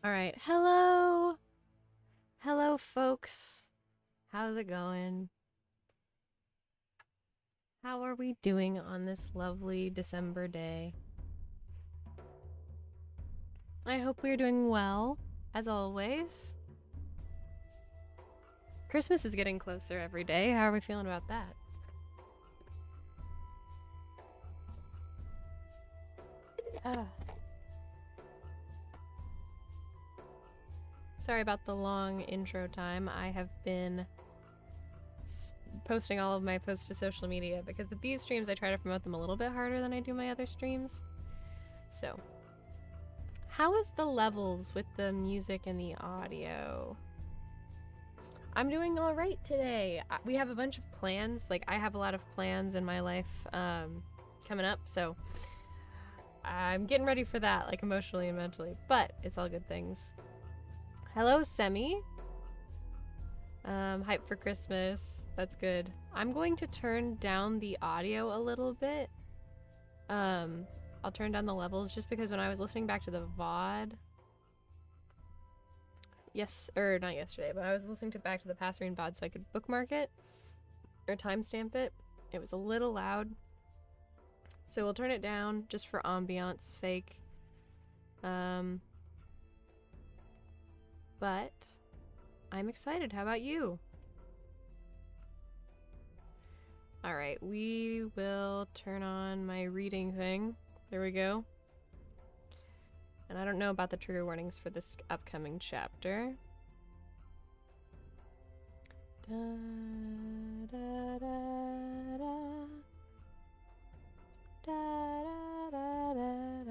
Alright, hello! Hello, folks. How's it going? How are we doing on this lovely December day? I hope we're doing well, as always. Christmas is getting closer every day. How are we feeling about that? Sorry about the long intro time. I have been posting all of my posts to social media because with these streams I try to promote them a little bit harder than I do my other streams. So, how is the levels with the music and the audio? I'm doing all right today. We have a bunch of plans. Like, I have a lot of plans in my life coming up, so I'm getting ready for that, like, emotionally and mentally. But it's all good things. Hello, Semi. Hype for Christmas. That's good. I'm going to turn down the audio a little bit. I'll turn down the levels just because when I was listening back to the VOD, not yesterday, but I was listening back to the Passerine VOD so I could bookmark it or timestamp it. It was a little loud, so we'll turn it down just for ambiance sake. But I'm excited. How about you? Alright, we will turn on my reading thing. There we go. And I don't know about the trigger warnings for this upcoming chapter. Da, da, da, da. Da, da, da, da, da, da, da.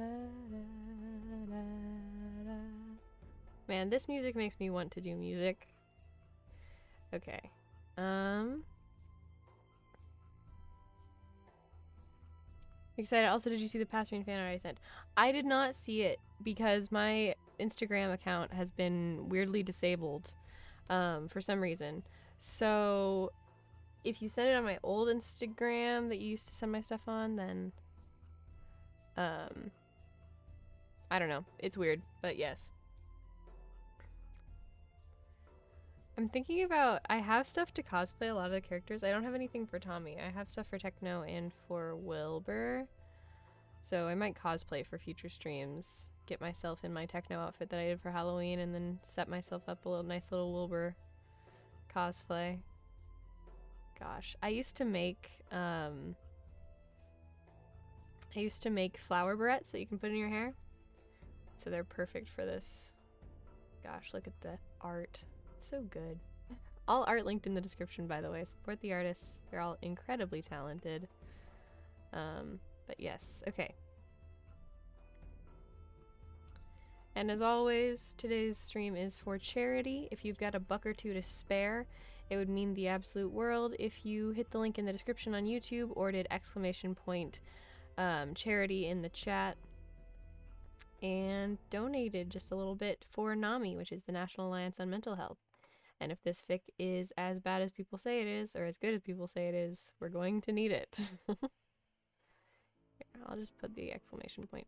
Man, this music makes me want to do music. Okay. Excited. Also, did you see the Passerine fan art I sent? I did not see it because my Instagram account has been weirdly disabled for some reason. So if you send it on my old Instagram that you used to send my stuff on, then I don't know. It's weird, but yes. I'm thinking about, I have stuff to cosplay a lot of the characters. I don't have anything for Tommy. I have stuff for Techno and for Wilbur. So I might cosplay for future streams. Get myself in my Techno outfit that I did for Halloween and then set myself up a nice little Wilbur cosplay. Gosh, I used to make flower barrettes that you can put in your hair. So they're perfect for this. Gosh, look at the art. So good. All art linked in the description, by the way. Support the artists. They're all incredibly talented. But yes, okay. And as always, today's stream is for charity. If you've got a buck or two to spare, it would mean the absolute world if you hit the link in the description on YouTube or did !, charity in the chat and donated just a little bit for NAMI, which is the National Alliance on Mental Health. And if this fic is as bad as people say it is, or as good as people say it is, we're going to need it. Here, I'll just put the !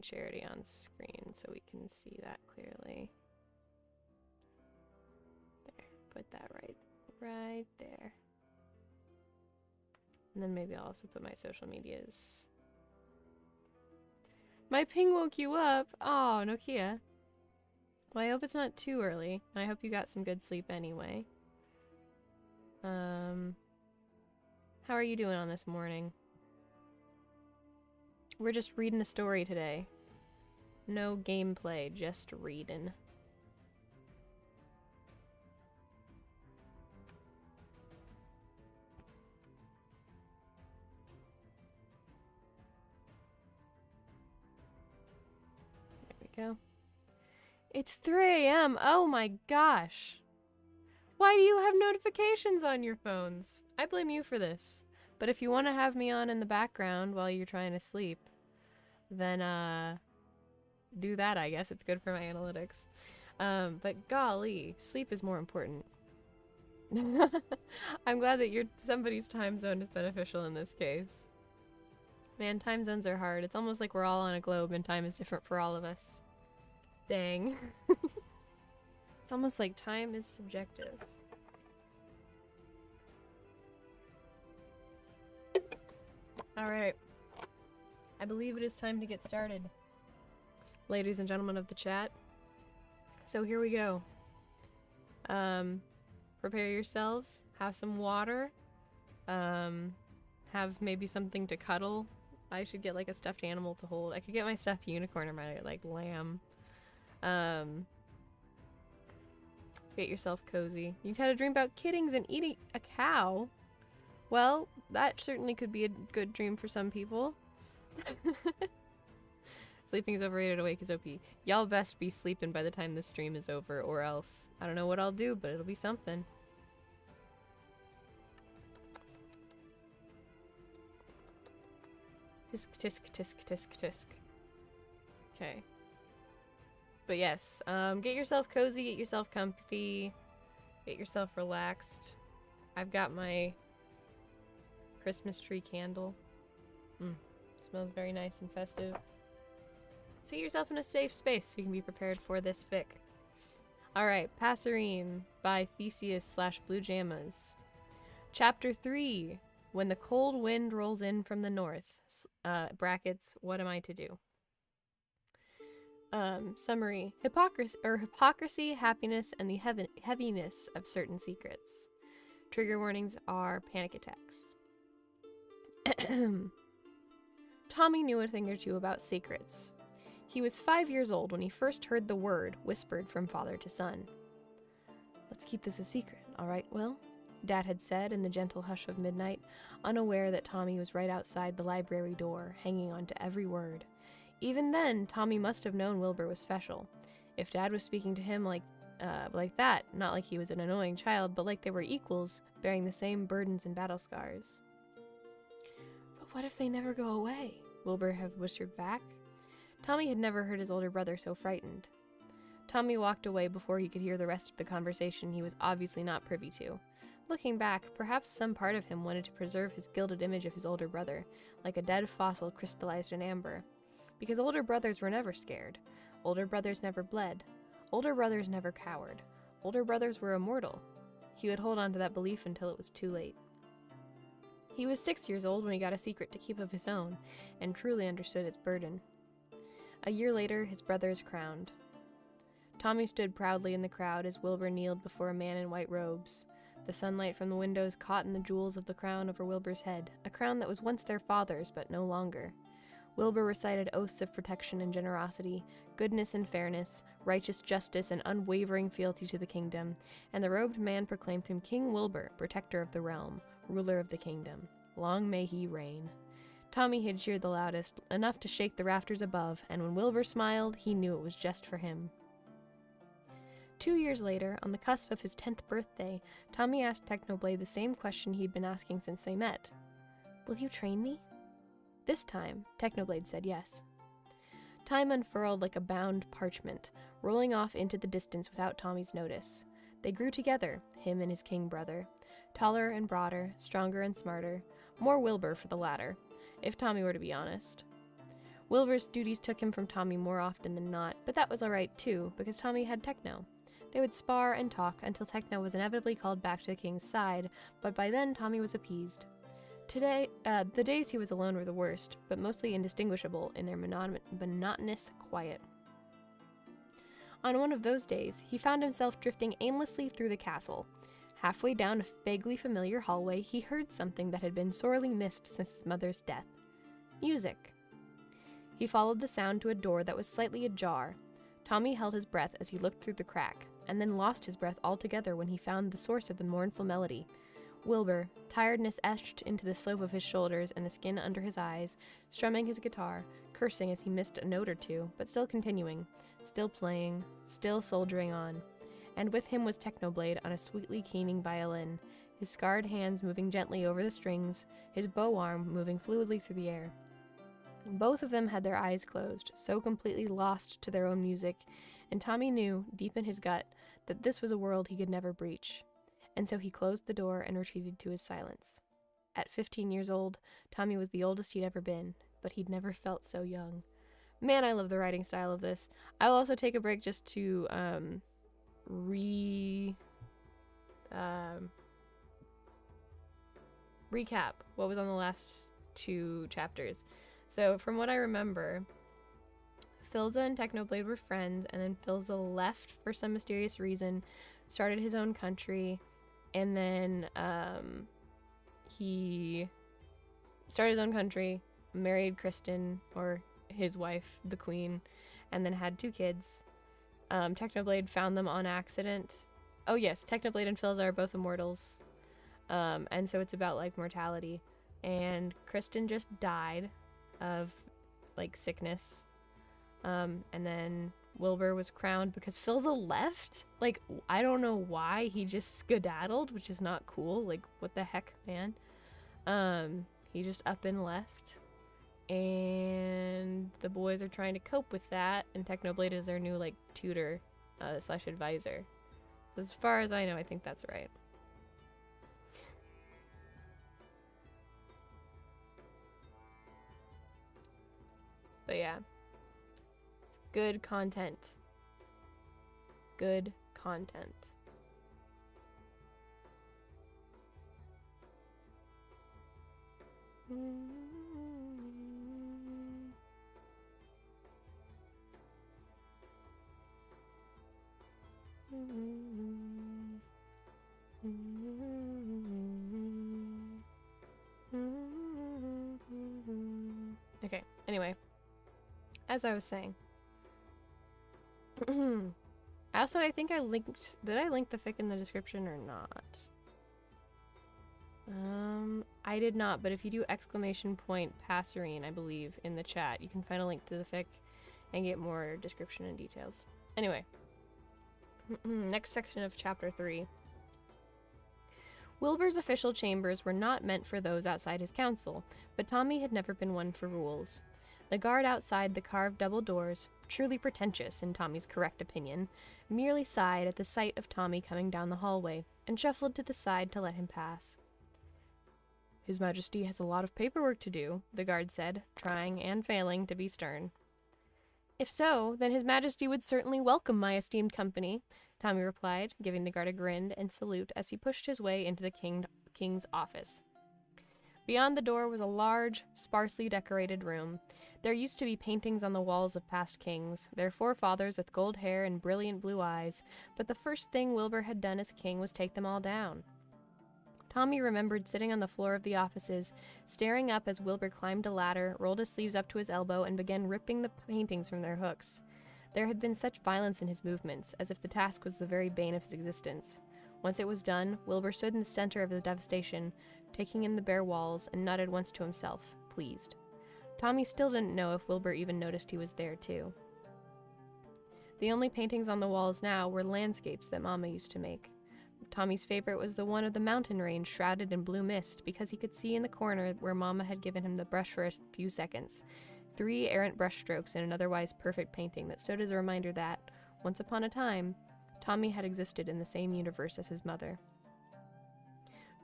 charity on screen so we can see that clearly. There, put that right there. And then maybe I'll also put my social medias. My ping woke you up! Oh, Nokia. Well, I hope it's not too early, and I hope you got some good sleep anyway. How are you doing on this morning? We're just reading a story today. No gameplay, just reading. There we go. It's 3 a.m. Oh my gosh. Why do you have notifications on your phones? I blame you for this. But if you want to have me on in the background while you're trying to sleep, then do that, I guess. It's good for my analytics. But golly, sleep is more important. I'm glad that somebody's time zone is beneficial in this case. Man, time zones are hard. It's almost like we're all on a globe and time is different for all of us. Dang. It's almost like time is subjective. Alright. I believe it is time to get started. Ladies and gentlemen of the chat. So here we go. Prepare yourselves. Have some water. Have maybe something to cuddle. I should get like a stuffed animal to hold. I could get my stuffed unicorn or my like lamb. Get yourself cozy. You had a dream about kittings and eating a cow. Well, that certainly could be a good dream for some people. Sleeping is overrated, awake is OP. Y'all best be sleeping by the time this stream is over, or else. I don't know what I'll do, but it'll be something. Tisk, tisk, tisk, tisk, tisk. Okay. But yes, get yourself cozy, get yourself comfy, get yourself relaxed. I've got my Christmas tree candle. Smells very nice and festive. Set yourself in a safe space so you can be prepared for this fic. Alright, Passerine by Theseus/Blue Jammas. Chapter 3. When the cold wind rolls in from the north. Brackets, what am I to do? Summary. Hypocrisy, happiness, and the heaviness of certain secrets. Trigger warnings are panic attacks. Tommy knew a thing or two about secrets. He was 5 years old when he first heard the word whispered from father to son. "Let's keep this a secret, all right, Will?" Dad had said in the gentle hush of midnight, unaware that Tommy was right outside the library door, hanging on to every word. Even then, Tommy must have known Wilbur was special. If Dad was speaking to him like that, not like he was an annoying child, but like they were equals, bearing the same burdens and battle scars. "But what if they never go away?" Wilbur had whispered back. Tommy had never heard his older brother so frightened. Tommy walked away before he could hear the rest of the conversation he was obviously not privy to. Looking back, perhaps some part of him wanted to preserve his gilded image of his older brother, like a dead fossil crystallized in amber. Because older brothers were never scared. Older brothers never bled. Older brothers never cowered. Older brothers were immortal. He would hold on to that belief until it was too late. He was 6 years old when he got a secret to keep of his own, and truly understood its burden. A year later, his brother is crowned. Tommy stood proudly in the crowd as Wilbur kneeled before a man in white robes. The sunlight from the windows caught in the jewels of the crown over Wilbur's head, a crown that was once their father's, but no longer. Wilbur recited oaths of protection and generosity, goodness and fairness, righteous justice and unwavering fealty to the kingdom, and the robed man proclaimed him King Wilbur, protector of the realm, ruler of the kingdom. Long may he reign. Tommy had cheered the loudest, enough to shake the rafters above, and when Wilbur smiled, he knew it was just for him. 2 years later, on the cusp of his 10th birthday, Tommy asked Technoblade the same question he'd been asking since they met. "Will you train me?" This time, Technoblade said yes. Time unfurled like a bound parchment, rolling off into the distance without Tommy's notice. They grew together, him and his king brother. Taller and broader, stronger and smarter. More Wilbur for the latter, if Tommy were to be honest. Wilbur's duties took him from Tommy more often than not, but that was alright too, because Tommy had Techno. They would spar and talk until Techno was inevitably called back to the king's side, but by then Tommy was appeased. The days he was alone were the worst, but mostly indistinguishable in their monotonous quiet. On one of those days, he found himself drifting aimlessly through the castle. Halfway down a vaguely familiar hallway, he heard something that had been sorely missed since his mother's death. Music. He followed the sound to a door that was slightly ajar. Tommy held his breath as he looked through the crack, and then lost his breath altogether when he found the source of the mournful melody. Wilbur, tiredness etched into the slope of his shoulders and the skin under his eyes, strumming his guitar, cursing as he missed a note or two, but still continuing, still playing, still soldiering on. And with him was Technoblade on a sweetly keening violin, his scarred hands moving gently over the strings, his bow arm moving fluidly through the air. Both of them had their eyes closed, so completely lost to their own music, and Tommy knew, deep in his gut, that this was a world he could never breach. And so he closed the door and retreated to his silence. At 15 years old, Tommy was the oldest he'd ever been, but he'd never felt so young. Man, I love the writing style of this. I'll also take a break just to recap what was on the last 2 chapters. So from what I remember, Philza and Technoblade were friends, and then Philza left for some mysterious reason, started his own country, and then he started his own country, married Kristen, or his wife, the queen, and then had 2 kids. Technoblade found them on accident. Oh yes, Technoblade and Philza are both immortals. And so it's about, like, mortality. And Kristen just died of, like, sickness. And then Wilbur was crowned because Philza left? Like, I don't know why. He just skedaddled, which is not cool. Like, what the heck, man? He just up and left. And the boys are trying to cope with that, and Technoblade is their new, like, tutor slash advisor. So as far as I know, I think that's right. But yeah, it's good content. Good content. Okay, anyway, as I was saying, also, I think I linked, did I link the fic in the description or not? I did not, but if you do !Passerine, I believe, in the chat, you can find a link to the fic and get more description and details. Anyway, next section of chapter 3. Wilbur's official chambers were not meant for those outside his council, but Tommy had never been one for rules. The guard outside the carved double doors, truly pretentious in Tommy's correct opinion, merely sighed at the sight of Tommy coming down the hallway, and shuffled to the side to let him pass. "His Majesty has a lot of paperwork to do," the guard said, trying and failing to be stern. "If so, then His Majesty would certainly welcome my esteemed company," Tommy replied, giving the guard a grin and salute as he pushed his way into the king's office. Beyond the door was a large, sparsely decorated room. There used to be paintings on the walls of past kings, their forefathers with gold hair and brilliant blue eyes, but the first thing Wilbur had done as king was take them all down. Tommy remembered sitting on the floor of the offices, staring up as Wilbur climbed a ladder, rolled his sleeves up to his elbow, and began ripping the paintings from their hooks. There had been such violence in his movements, as if the task was the very bane of his existence. Once it was done, Wilbur stood in the center of the devastation, taking in the bare walls, and nodded once to himself, pleased. Tommy still didn't know if Wilbur even noticed he was there, too. The only paintings on the walls now were landscapes that Mama used to make. Tommy's favorite was the one of the mountain range shrouded in blue mist, because he could see in the corner where Mama had given him the brush for a few seconds. 3 errant brushstrokes in an otherwise perfect painting that stood as a reminder that, once upon a time, Tommy had existed in the same universe as his mother.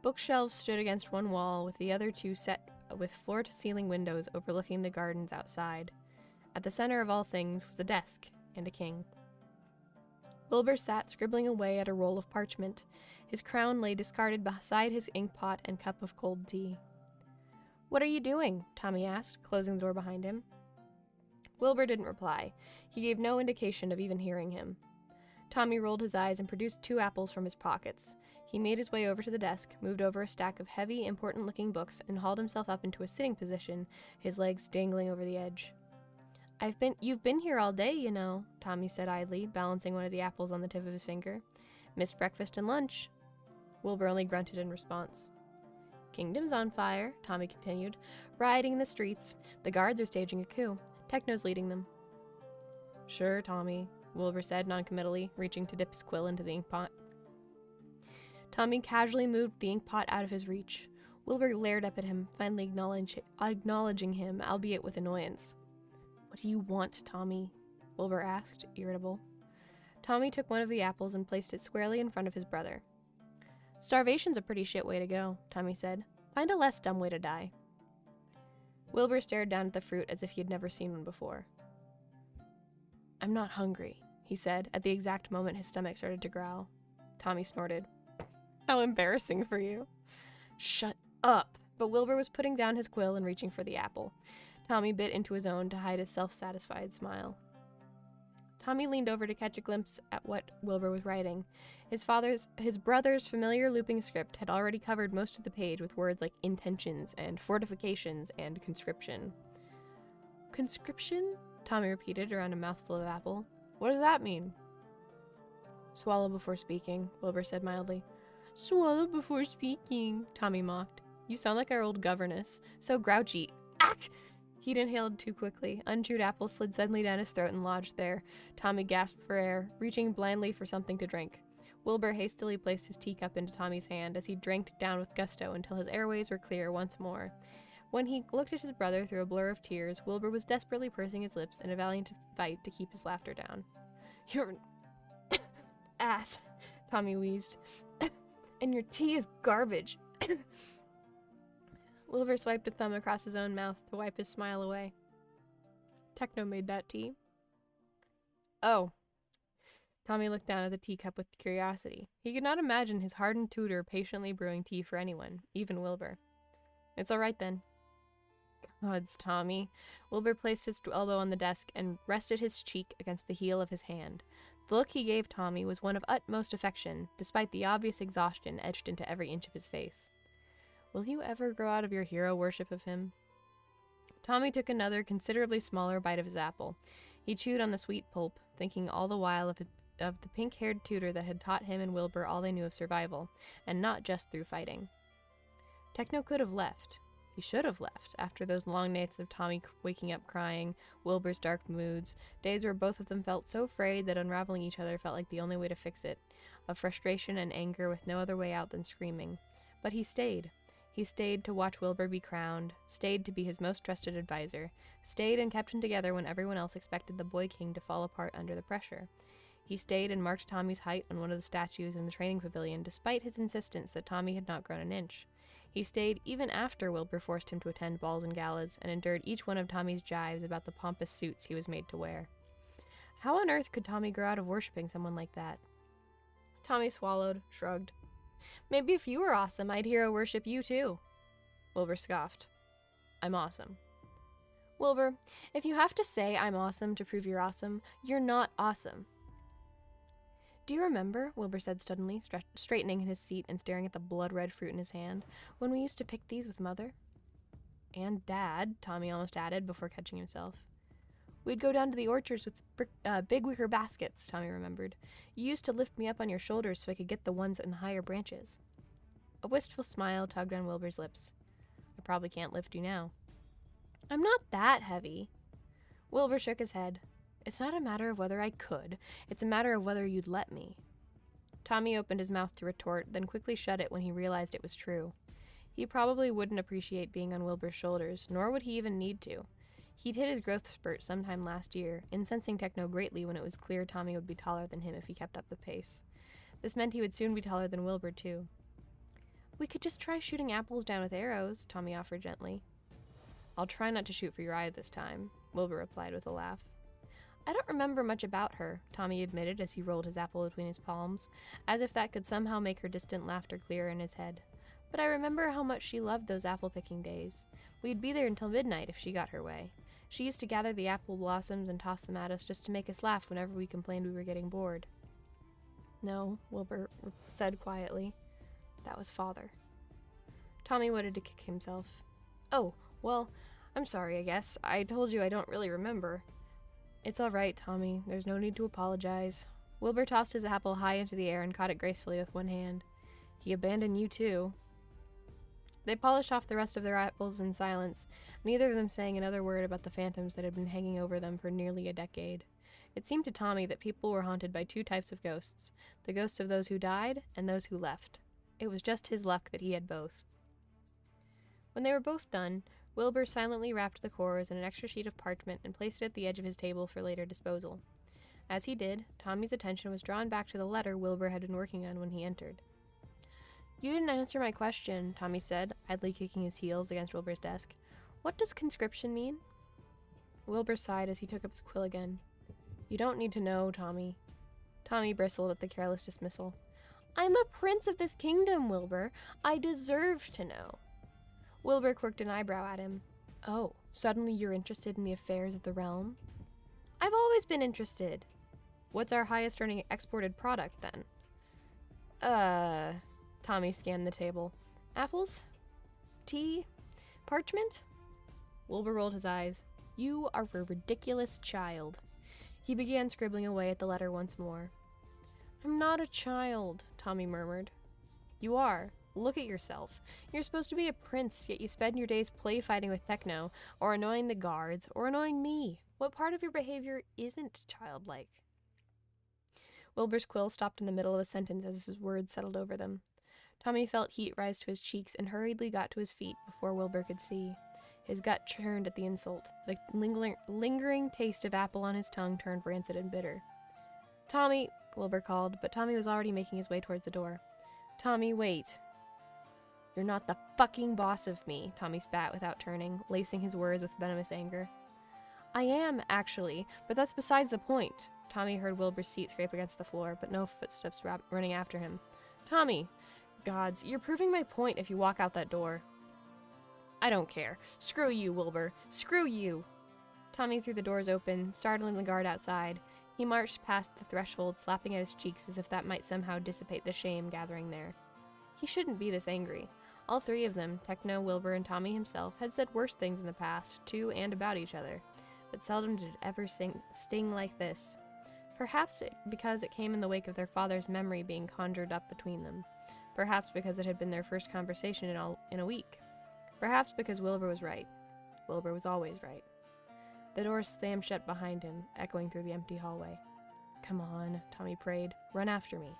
Bookshelves stood against one wall, with the other 2 set with floor-to-ceiling windows overlooking the gardens outside. At the center of all things was a desk and a king. Wilbur sat scribbling away at a roll of parchment. His crown lay discarded beside his inkpot and cup of cold tea. "What are you doing?" Tommy asked, closing the door behind him. Wilbur didn't reply. He gave no indication of even hearing him. Tommy rolled his eyes and produced 2 apples from his pockets. He made his way over to the desk, moved over a stack of heavy, important-looking books, and hauled himself up into a sitting position, his legs dangling over the edge. You've been here all day, you know," Tommy said idly, balancing one of the apples on the tip of his finger. "Missed breakfast and lunch." Wilbur only grunted in response. "Kingdom's on fire," Tommy continued. "Rioting in the streets. The guards are staging a coup. Techno's leading them." "Sure, Tommy," Wilbur said noncommittally, reaching to dip his quill into the inkpot. Tommy casually moved the inkpot out of his reach. Wilbur glared up at him, finally acknowledging him, albeit with annoyance. "What do you want, Tommy?" Wilbur asked, irritable. Tommy took one of the apples and placed it squarely in front of his brother. "Starvation's a pretty shit way to go," Tommy said. "Find a less dumb way to die." Wilbur stared down at the fruit as if he had never seen one before. "I'm not hungry," he said, at the exact moment his stomach started to growl. Tommy snorted. How embarrassing for you. Shut up. But Wilbur was putting down his quill and reaching for the apple. Tommy bit into his own to hide his self-satisfied smile. Tommy leaned over to catch a glimpse at what Wilbur was writing. His brother's familiar looping script had already covered most of the page with words like intentions and fortifications and conscription. Conscription? Tommy repeated around a mouthful of apple. What does that mean? Swallow before speaking, Wilbur said mildly. Swallow before speaking, Tommy mocked. You sound like our old governess. So grouchy. Ack! He'd inhaled too quickly. Unchewed apple slid suddenly down his throat and lodged there. Tommy gasped for air, reaching blindly for something to drink. Wilbur hastily placed his teacup into Tommy's hand as he drank down with gusto until his airways were clear once more. When he looked at his brother through a blur of tears, Wilbur was desperately pursing his lips in a valiant fight to keep his laughter down. You're an ass, Tommy wheezed. And your tea is garbage. Wilbur swiped a thumb across his own mouth to wipe his smile away. Techno made that tea. Oh. Tommy looked down at the teacup with curiosity. He could not imagine his hardened tutor patiently brewing tea for anyone, even Wilbur. It's all right then. Gods, Tommy. Wilbur placed his elbow on the desk and rested his cheek against the heel of his hand. The look he gave Tommy was one of utmost affection, despite the obvious exhaustion etched into every inch of his face. Will you ever grow out of your hero worship of him? Tommy took another, considerably smaller bite of his apple. He chewed on the sweet pulp, thinking all the while of the pink-haired tutor that had taught him and Wilbur all they knew of survival, and not just through fighting. Techno could have left. He should have left, after those long nights of Tommy waking up crying, Wilbur's dark moods, days where both of them felt so frayed that unraveling each other felt like the only way to fix it, of frustration and anger with no other way out than screaming. But he stayed. He stayed to watch Wilbur be crowned, stayed to be his most trusted advisor, stayed and kept him together when everyone else expected the Boy King to fall apart under the pressure. He stayed and marked Tommy's height on one of the statues in the training pavilion, despite his insistence that Tommy had not grown an inch. He stayed even after Wilbur forced him to attend balls and galas, and endured each one of Tommy's jibes about the pompous suits he was made to wear. How on earth could Tommy grow out of worshipping someone like that? Tommy swallowed, shrugged. Maybe if you were awesome, I'd hero worship you too. Wilbur scoffed. I'm awesome. Wilbur, if you have to say I'm awesome to prove you're awesome, you're not awesome. Do you remember, Wilbur said suddenly, straightening in his seat and staring at the blood-red fruit in his hand, when we used to pick these with Mother? And Dad, Tommy almost added before catching himself. We'd go down to the orchards with big wicker baskets, Tommy remembered. You used to lift me up on your shoulders so I could get the ones in the higher branches. A wistful smile tugged on Wilbur's lips. I probably can't lift you now. I'm not that heavy. Wilbur shook his head. It's not a matter of whether I could. It's a matter of whether you'd let me. Tommy opened his mouth to retort, then quickly shut it when he realized it was true. He probably wouldn't appreciate being on Wilbur's shoulders, nor would he even need to. He'd hit his growth spurt sometime last year, incensing Techno greatly when it was clear Tommy would be taller than him if he kept up the pace. This meant he would soon be taller than Wilbur, too. We could just try shooting apples down with arrows, Tommy offered gently. I'll try not to shoot for your eye this time, Wilbur replied with a laugh. I don't remember much about her, Tommy admitted as he rolled his apple between his palms, as if that could somehow make her distant laughter clear in his head. But I remember how much she loved those apple-picking days. We'd be there until midnight if she got her way. She used to gather the apple blossoms and toss them at us just to make us laugh whenever we complained we were getting bored. No, Wilbur said quietly. That was Father. Tommy wanted to kick himself. Oh, well, I'm sorry, I guess. I told you I don't really remember. It's all right, Tommy. There's no need to apologize. Wilbur tossed his apple high into the air and caught it gracefully with one hand. He abandoned you, too. They polished off the rest of their apples in silence, neither of them saying another word about the phantoms that had been hanging over them for nearly a decade. It seemed to Tommy that people were haunted by two types of ghosts, the ghosts of those who died and those who left. It was just his luck that he had both. When they were both done, Wilbur silently wrapped the cores in an extra sheet of parchment and placed it at the edge of his table for later disposal. As he did, Tommy's attention was drawn back to the letter Wilbur had been working on when he entered. You didn't answer my question, Tommy said, idly kicking his heels against Wilbur's desk. What does conscription mean? Wilbur sighed as he took up his quill again. You don't need to know, Tommy. Tommy bristled at the careless dismissal. I'm a prince of this kingdom, Wilbur. I deserve to know. Wilbur quirked an eyebrow at him. Oh, suddenly you're interested in the affairs of the realm? I've always been interested. What's our highest earning exported product, then? Tommy scanned the table. Apples? Tea? Parchment? Wilbur rolled his eyes. You are a ridiculous child. He began scribbling away at the letter once more. I'm not a child, Tommy murmured. You are. Look at yourself. You're supposed to be a prince, yet you spend your days play fighting with Techno, or annoying the guards, or annoying me. What part of your behavior isn't childlike? Wilbur's quill stopped in the middle of a sentence as his words settled over them. Tommy felt heat rise to his cheeks and hurriedly got to his feet before Wilbur could see. His gut churned at the insult. The lingering taste of apple on his tongue turned rancid and bitter. Tommy, Wilbur called, but Tommy was already making his way towards the door. Tommy, wait. You're not the fucking boss of me, Tommy spat without turning, lacing his words with venomous anger. I am, actually, but that's besides the point. Tommy heard Wilbur's seat scrape against the floor, but no footsteps running after him. Tommy! Gods, you're proving my point if you walk out that door. I don't care. Screw you, Wilbur. Screw you! Tommy threw the doors open, startling the guard outside. He marched past the threshold, slapping at his cheeks as if that might somehow dissipate the shame gathering there. He shouldn't be this angry. All three of them, Techno, Wilbur, and Tommy himself, had said worse things in the past, to and about each other, but seldom did it ever sting like this. Perhaps because it came in the wake of their father's memory being conjured up between them. Perhaps because it had been their first conversation in a week. Perhaps because Wilbur was right. Wilbur was always right. The door slammed shut behind him, echoing through the empty hallway. Come on, Tommy prayed. Run after me.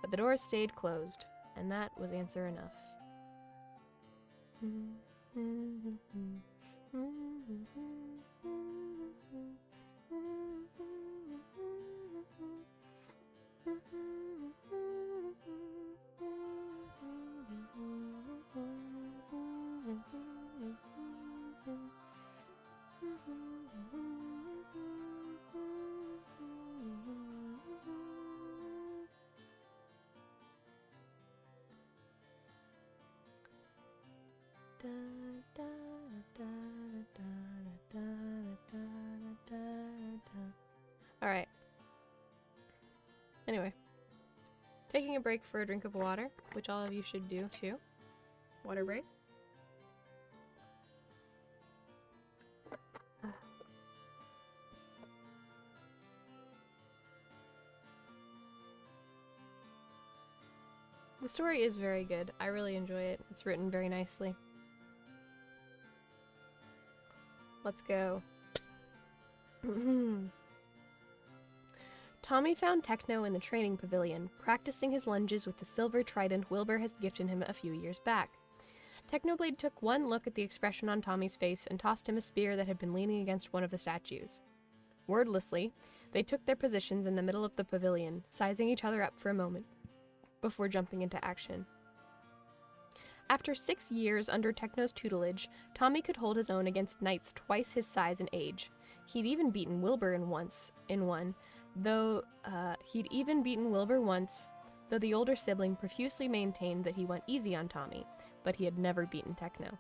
But the doors stayed closed, and that was answer enough. Alright. Anyway. Taking a break for a drink of water, which all of you should do too. Water break. The story is very good. I really enjoy it. It's written very nicely. Let's go. Tommy found Techno in the training pavilion, practicing his lunges with the silver trident Wilbur had gifted him a few years back. Technoblade took one look at the expression on Tommy's face and tossed him a spear that had been leaning against one of the statues. Wordlessly, they took their positions in the middle of the pavilion, sizing each other up for a moment, before jumping into action. After 6 years under Techno's tutelage, Tommy could hold his own against knights twice his size and age. He'd even beaten Wilbur once, though the older sibling profusely maintained that he went easy on Tommy, but he had never beaten Techno.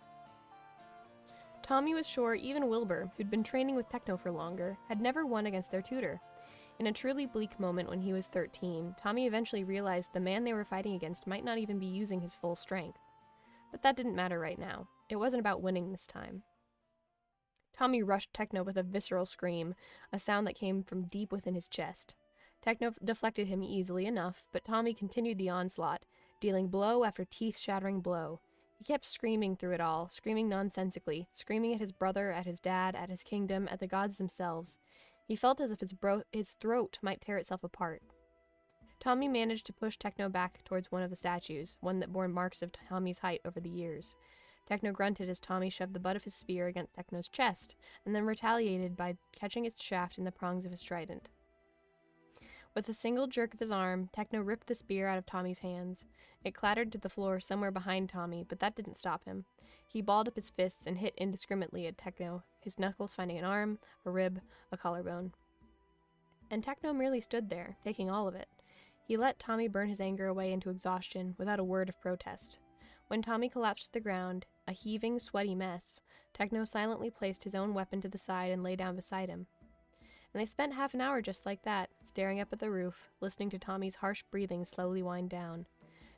Tommy was sure even Wilbur, who'd been training with Techno for longer, had never won against their tutor. In a truly bleak moment when he was 13, Tommy eventually realized the man they were fighting against might not even be using his full strength. But that didn't matter right now. It wasn't about winning this time. Tommy rushed Techno with a visceral scream, a sound that came from deep within his chest. Techno deflected him easily enough, but Tommy continued the onslaught, dealing blow after teeth-shattering blow. He kept screaming through it all, screaming nonsensically, screaming at his brother, at his dad, at his kingdom, at the gods themselves. He felt as if his throat might tear itself apart. Tommy managed to push Techno back towards one of the statues, one that bore marks of Tommy's height over the years. Techno grunted as Tommy shoved the butt of his spear against Techno's chest, and then retaliated by catching its shaft in the prongs of his trident. With a single jerk of his arm, Techno ripped the spear out of Tommy's hands. It clattered to the floor somewhere behind Tommy, but that didn't stop him. He balled up his fists and hit indiscriminately at Techno, his knuckles finding an arm, a rib, a collarbone. and Techno merely stood there, taking all of it. He let Tommy burn his anger away into exhaustion without a word of protest. When Tommy collapsed to the ground, a heaving, sweaty mess, Techno silently placed his own weapon to the side and lay down beside him. And they spent half an hour just like that, staring up at the roof, listening to Tommy's harsh breathing slowly wind down.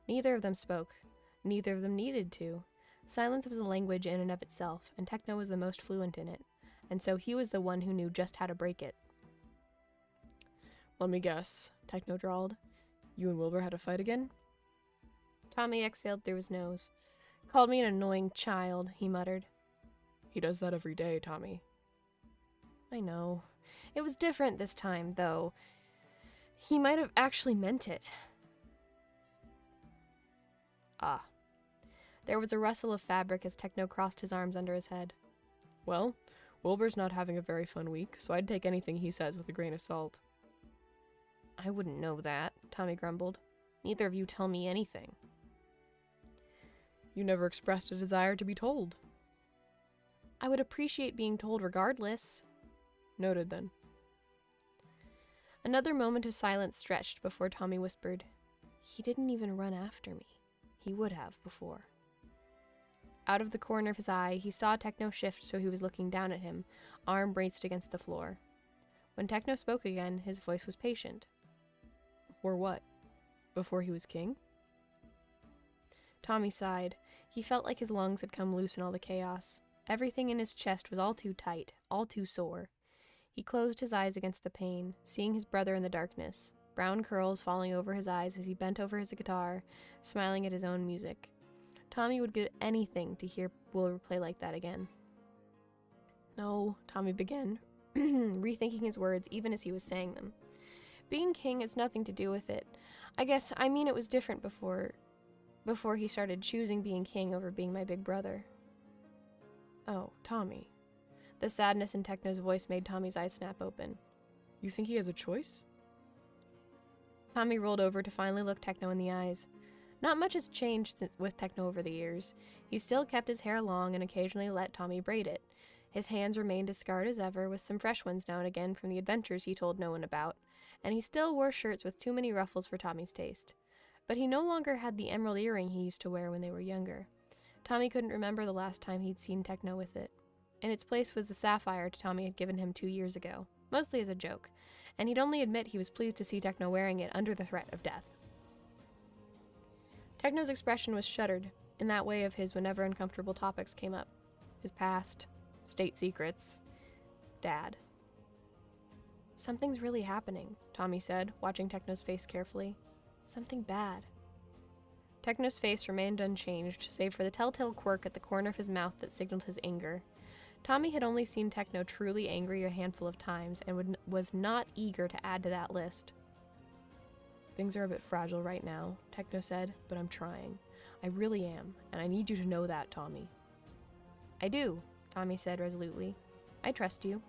Neither of them spoke. Neither of them needed to. Silence was a language in and of itself, and Techno was the most fluent in it, and so he was the one who knew just how to break it. "Let me guess," Techno drawled. "You and Wilbur had a fight again?" Tommy exhaled through his nose. "Called me an annoying child," he muttered. "He does that every day, Tommy." "I know. It was different this time, though. He might have actually meant it." Ah. There was a rustle of fabric as Techno crossed his arms under his head. "Well, Wilbur's not having a very fun week, so I'd take anything he says with a grain of salt." "I wouldn't know that," Tommy grumbled. "Neither of you tell me anything." "You never expressed a desire to be told." "I would appreciate being told regardless." "Noted, then." Another moment of silence stretched before Tommy whispered, "He didn't even run after me. He would have before." Out of the corner of his eye, he saw Techno shift so he was looking down at him, arm braced against the floor. When Techno spoke again, his voice was patient. "Before what? Before he was king?" Tommy sighed. He felt like his lungs had come loose in all the chaos. Everything in his chest was all too tight, all too sore. He closed his eyes against the pain, seeing his brother in the darkness, brown curls falling over his eyes as he bent over his guitar, smiling at his own music. Tommy would give anything to hear Wilbur play like that again. "No," Tommy began, rethinking his words even as he was saying them. "Being king has nothing to do with it. I mean it was different before he started choosing being king over being my big brother." "Oh, Tommy." The sadness in Techno's voice made Tommy's eyes snap open. "You think he has a choice?" Tommy rolled over to finally look Techno in the eyes. Not much has changed with Techno over the years. He still kept his hair long and occasionally let Tommy braid it. His hands remained as scarred as ever, with some fresh ones now and again from the adventures he told no one about, and he still wore shirts with too many ruffles for Tommy's taste. But he no longer had the emerald earring he used to wear when they were younger. Tommy couldn't remember the last time he'd seen Techno with it. In its place was the sapphire Tommy had given him 2 years ago, mostly as a joke, and he'd only admit he was pleased to see Techno wearing it under the threat of death. Techno's expression was shuttered, in that way of his whenever uncomfortable topics came up. His past, state secrets, Dad. "Something's really happening," Tommy said, watching Techno's face carefully. "Something bad." Techno's face remained unchanged, save for the telltale quirk at the corner of his mouth that signaled his anger. Tommy had only seen Techno truly angry a handful of times, and was not eager to add to that list. "Things are a bit fragile right now," Techno said, "but I'm trying. I really am, and I need you to know that, Tommy." "I do," Tommy said resolutely. "I trust you."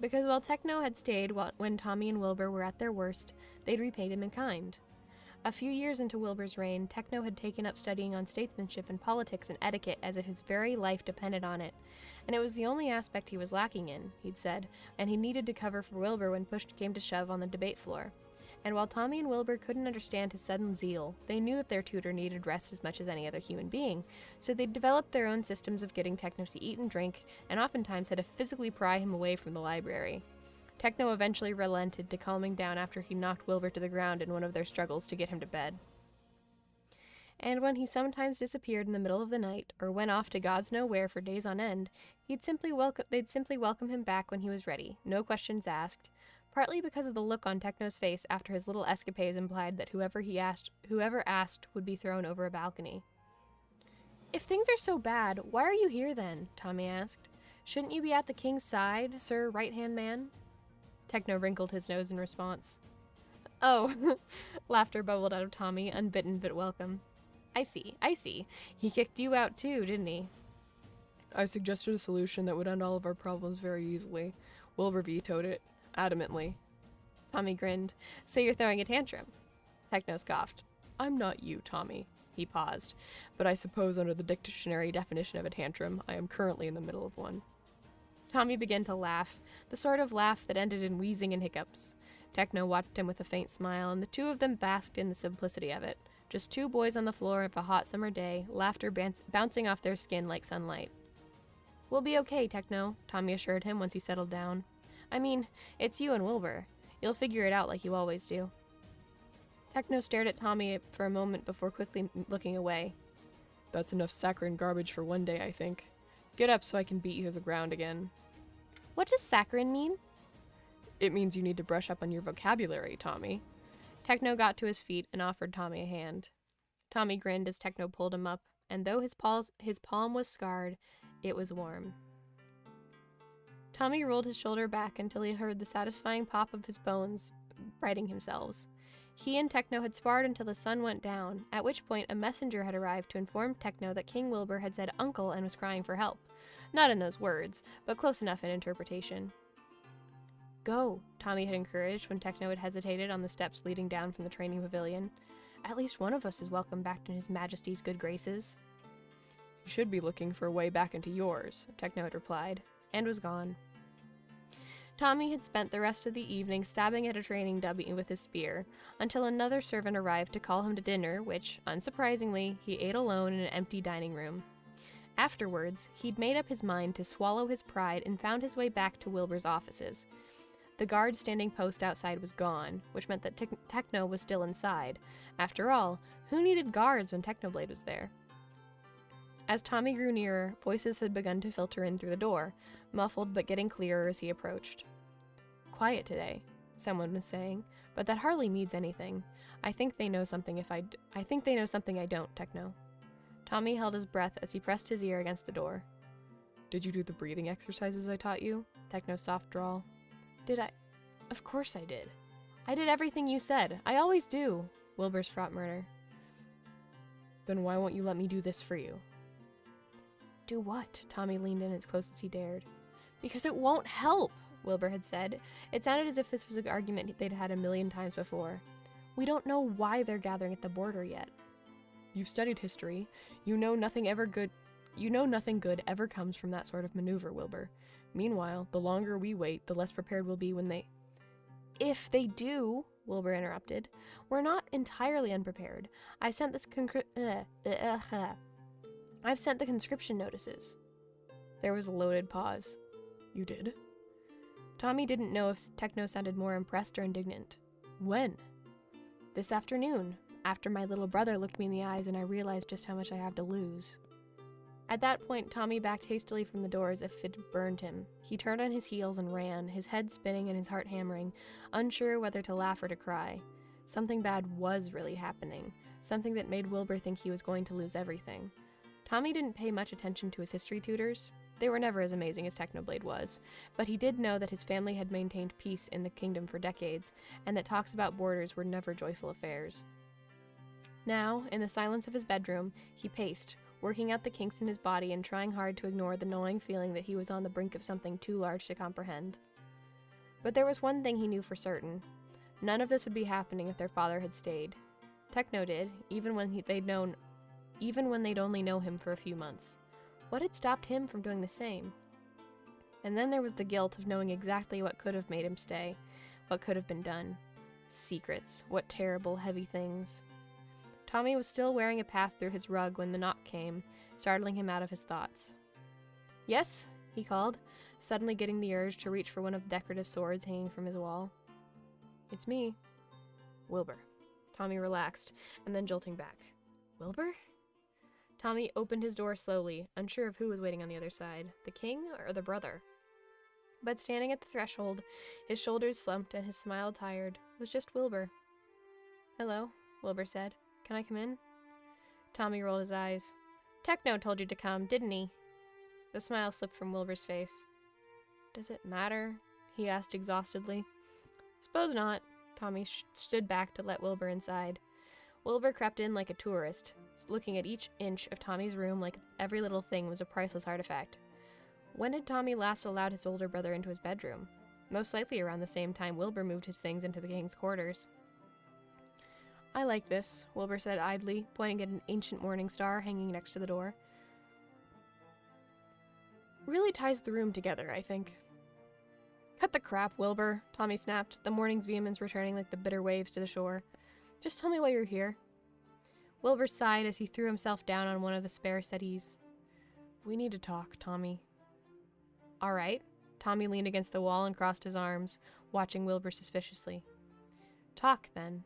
Because while Techno had stayed when Tommy and Wilbur were at their worst, they'd repaid him in kind. A few years into Wilbur's reign, Techno had taken up studying on statesmanship and politics and etiquette as if his very life depended on it, and it was the only aspect he was lacking in, he'd said, and he needed to cover for Wilbur when push came to shove on the debate floor. And while Tommy and Wilbur couldn't understand his sudden zeal, they knew that their tutor needed rest as much as any other human being, so they developed their own systems of getting Techno to eat and drink, and oftentimes had to physically pry him away from the library. Techno eventually relented to calming down after he knocked Wilbur to the ground in one of their struggles to get him to bed. And when he sometimes disappeared in the middle of the night, or went off to God's know where for days on end, they'd simply welcome him back when he was ready, no questions asked, partly because of the look on Techno's face after his little escapades implied that whoever asked would be thrown over a balcony. "If things are so bad, why are you here then?" Tommy asked. "Shouldn't you be at the king's side, sir right-hand man?" Techno wrinkled his nose in response. "Oh," laughter bubbled out of Tommy, unbidden but welcome. I see. He kicked you out too, didn't he?" "I suggested a solution that would end all of our problems very easily. Wilbur vetoed it, adamantly." Tommy grinned. "So you're throwing a tantrum?" Techno scoffed. "I'm not you, Tommy." He paused. "But I suppose under the dictionary definition of a tantrum, I am currently in the middle of one." Tommy began to laugh, the sort of laugh that ended in wheezing and hiccups. Techno watched him with a faint smile, and the two of them basked in the simplicity of it. Just two boys on the floor of a hot summer day, laughter bouncing off their skin like sunlight. "We'll be okay, Techno," Tommy assured him once he settled down. "I mean, it's you and Wilbur. You'll figure it out like you always do." Techno stared at Tommy for a moment before quickly looking away. "That's enough saccharine garbage for one day, I think. Get up so I can beat you to the ground again." What does saccharine mean? "It means you need to brush up on your vocabulary, Tommy." Techno got to his feet and offered Tommy a hand. Tommy grinned as Techno pulled him up, and though his palm was scarred, it was warm. Tommy rolled his shoulder back until he heard the satisfying pop of his bones righting themselves. He and Techno had sparred until the sun went down, at which point a messenger had arrived to inform Techno that King Wilbur had said uncle and was crying for help. Not in those words, but close enough in interpretation. "Go," Tommy had encouraged when Techno had hesitated on the steps leading down from the training pavilion. "At least one of us is welcome back to His Majesty's good graces." "You should be looking for a way back into yours," Techno had replied, and was gone. Tommy had spent the rest of the evening stabbing at a training dummy with his spear, until another servant arrived to call him to dinner, which, unsurprisingly, he ate alone in an empty dining room. Afterwards, he'd made up his mind to swallow his pride and found his way back to Wilbur's offices. The guard standing post outside was gone, which meant that Techno was still inside. After all, who needed guards when Technoblade was there? As Tommy grew nearer, voices had begun to filter in through the door, muffled but getting clearer as he approached. "Quiet today," someone was saying, "but that hardly means anything. I think they know something I don't, Techno." Tommy held his breath as he pressed his ear against the door. "Did you do the breathing exercises I taught you?" Techno's soft drawl. "Did I? Of course I did. I did everything you said. I always do," Wilbur's fraught murmur. "Then why won't you let me do this for you?" "Do what?" Tommy leaned in as close as he dared. "Because it won't help," Wilbur had said. It sounded as if this was an argument they'd had a million times before. "We don't know why they're gathering at the border yet." "You've studied history. You know nothing good ever comes from that sort of maneuver, Wilbur. Meanwhile, the longer we wait, the less prepared we'll be when they—" "If they do," Wilbur interrupted. "We're not entirely unprepared. I've sent the conscription notices." There was a loaded pause. "You did?" Tommy didn't know if Techno sounded more impressed or indignant. "When?" "This afternoon, after my little brother looked me in the eyes and I realized just how much I have to lose." At that point, Tommy backed hastily from the door as if it burned him. He turned on his heels and ran, his head spinning and his heart hammering, unsure whether to laugh or to cry. Something bad was really happening, something that made Wilbur think he was going to lose everything. Tommy didn't pay much attention to his history tutors. They were never as amazing as Technoblade was, but he did know that his family had maintained peace in the kingdom for decades, and that talks about borders were never joyful affairs. Now, in the silence of his bedroom, he paced, working out the kinks in his body and trying hard to ignore the gnawing feeling that he was on the brink of something too large to comprehend. But there was one thing he knew for certain. None of this would be happening if their father had stayed. Techno did, even when they'd only known him for a few months. What had stopped him from doing the same? And then there was the guilt of knowing exactly what could have made him stay, what could have been done. Secrets, what terrible, heavy things. Tommy was still wearing a path through his rug when the knock came, startling him out of his thoughts. "Yes?" he called, suddenly getting the urge to reach for one of the decorative swords hanging from his wall. "It's me." "Wilbur." Tommy relaxed, and then jolting back. "Wilbur?" Tommy opened his door slowly, unsure of who was waiting on the other side, the king or the brother. But standing at the threshold, his shoulders slumped and his smile tired, was just Wilbur. "Hello," Wilbur said. "Can I come in?" Tommy rolled his eyes. "Techno told you to come, didn't he?" The smile slipped from Wilbur's face. "Does it matter?" he asked exhaustedly. "Suppose not." Tommy stood back to let Wilbur inside. Wilbur crept in like a tourist, looking at each inch of Tommy's room like every little thing was a priceless artifact. When had Tommy last allowed his older brother into his bedroom? Most likely around the same time Wilbur moved his things into the king's quarters. "I like this," Wilbur said idly, pointing at an ancient morning star hanging next to the door. really ties the room together, I think. Cut the crap, Wilbur, Tommy snapped, the morning's vehemence returning like the bitter waves to the shore. Just tell me why you're here. Wilbur sighed as he threw himself down on one of the spare settees. We need to talk, Tommy. All right. Tommy leaned against the wall and crossed his arms, watching Wilbur suspiciously. Talk, then.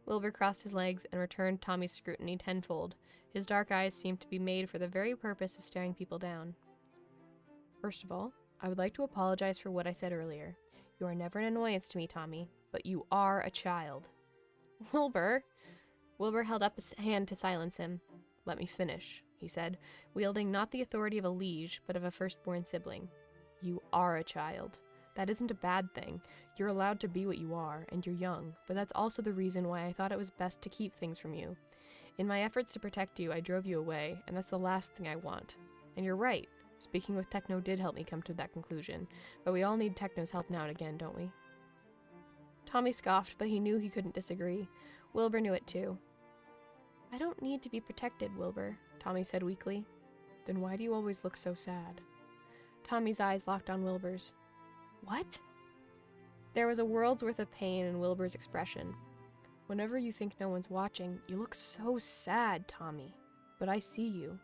Wilbur crossed his legs and returned Tommy's scrutiny tenfold. His dark eyes seemed to be made for the very purpose of staring people down. First of all, I would like to apologize for what I said earlier. You are never an annoyance to me, Tommy, but you are a child. Wilbur! Wilbur held up his hand to silence him. Let me finish, he said, wielding not the authority of a liege, but of a firstborn sibling. You are a child. That isn't a bad thing. You're allowed to be what you are, and you're young, but that's also the reason why I thought it was best to keep things from you. In my efforts to protect you, I drove you away, and that's the last thing I want. And you're right. Speaking with Techno did help me come to that conclusion, but we all need Techno's help now and again, don't we? Tommy scoffed, but he knew he couldn't disagree. Wilbur knew it too. I don't need to be protected, Wilbur, Tommy said weakly. Then why do you always look so sad? Tommy's eyes locked on Wilbur's. What? There was a world's worth of pain in Wilbur's expression. Whenever you think no one's watching, you look so sad, Tommy. But I see you.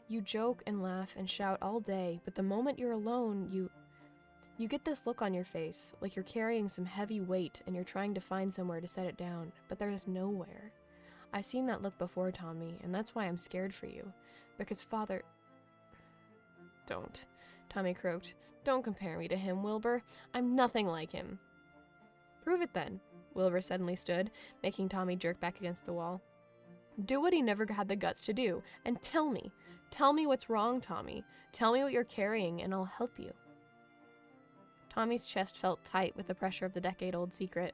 You joke and laugh and shout all day, but the moment you're alone, you get this look on your face, like you're carrying some heavy weight and you're trying to find somewhere to set it down, but there's nowhere. I've seen that look before, Tommy, and that's why I'm scared for you. Because Father... Don't, Tommy croaked. Don't compare me to him, Wilbur. I'm nothing like him. Prove it then. Wilbur suddenly stood, making Tommy jerk back against the wall. Do what he never had the guts to do, and tell me. Tell me what's wrong, Tommy. Tell me what you're carrying, and I'll help you. Tommy's chest felt tight with the pressure of the decade-old secret.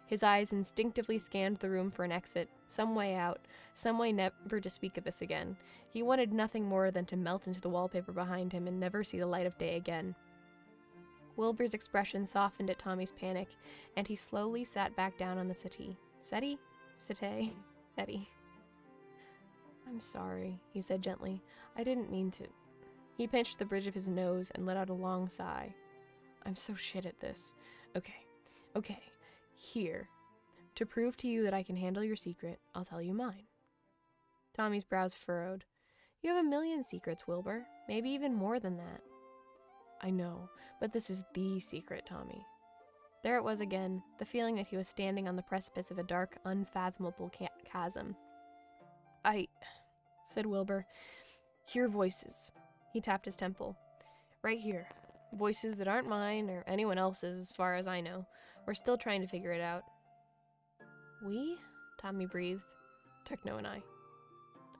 His eyes instinctively scanned the room for an exit, some way out, some way never to speak of this again. He wanted nothing more than to melt into the wallpaper behind him and never see the light of day again. Wilbur's expression softened at Tommy's panic, and he slowly sat back down on the settee. Settee? Settee? Settee. I'm sorry, he said gently. I didn't mean to. He pinched the bridge of his nose and let out a long sigh. I'm so shit at this. Okay. Here. To prove to you that I can handle your secret, I'll tell you mine. Tommy's brows furrowed. You have 1,000,000 secrets, Wilbur. Maybe even more than that. I know, but this is the secret, Tommy. There it was again, the feeling that he was standing on the precipice of a dark, unfathomable chasm. I, said Wilbur, hear voices. He tapped his temple. Right here. Voices that aren't mine or anyone else's, as far as I know. We're still trying to figure it out. We? Tommy breathed. Techno and I.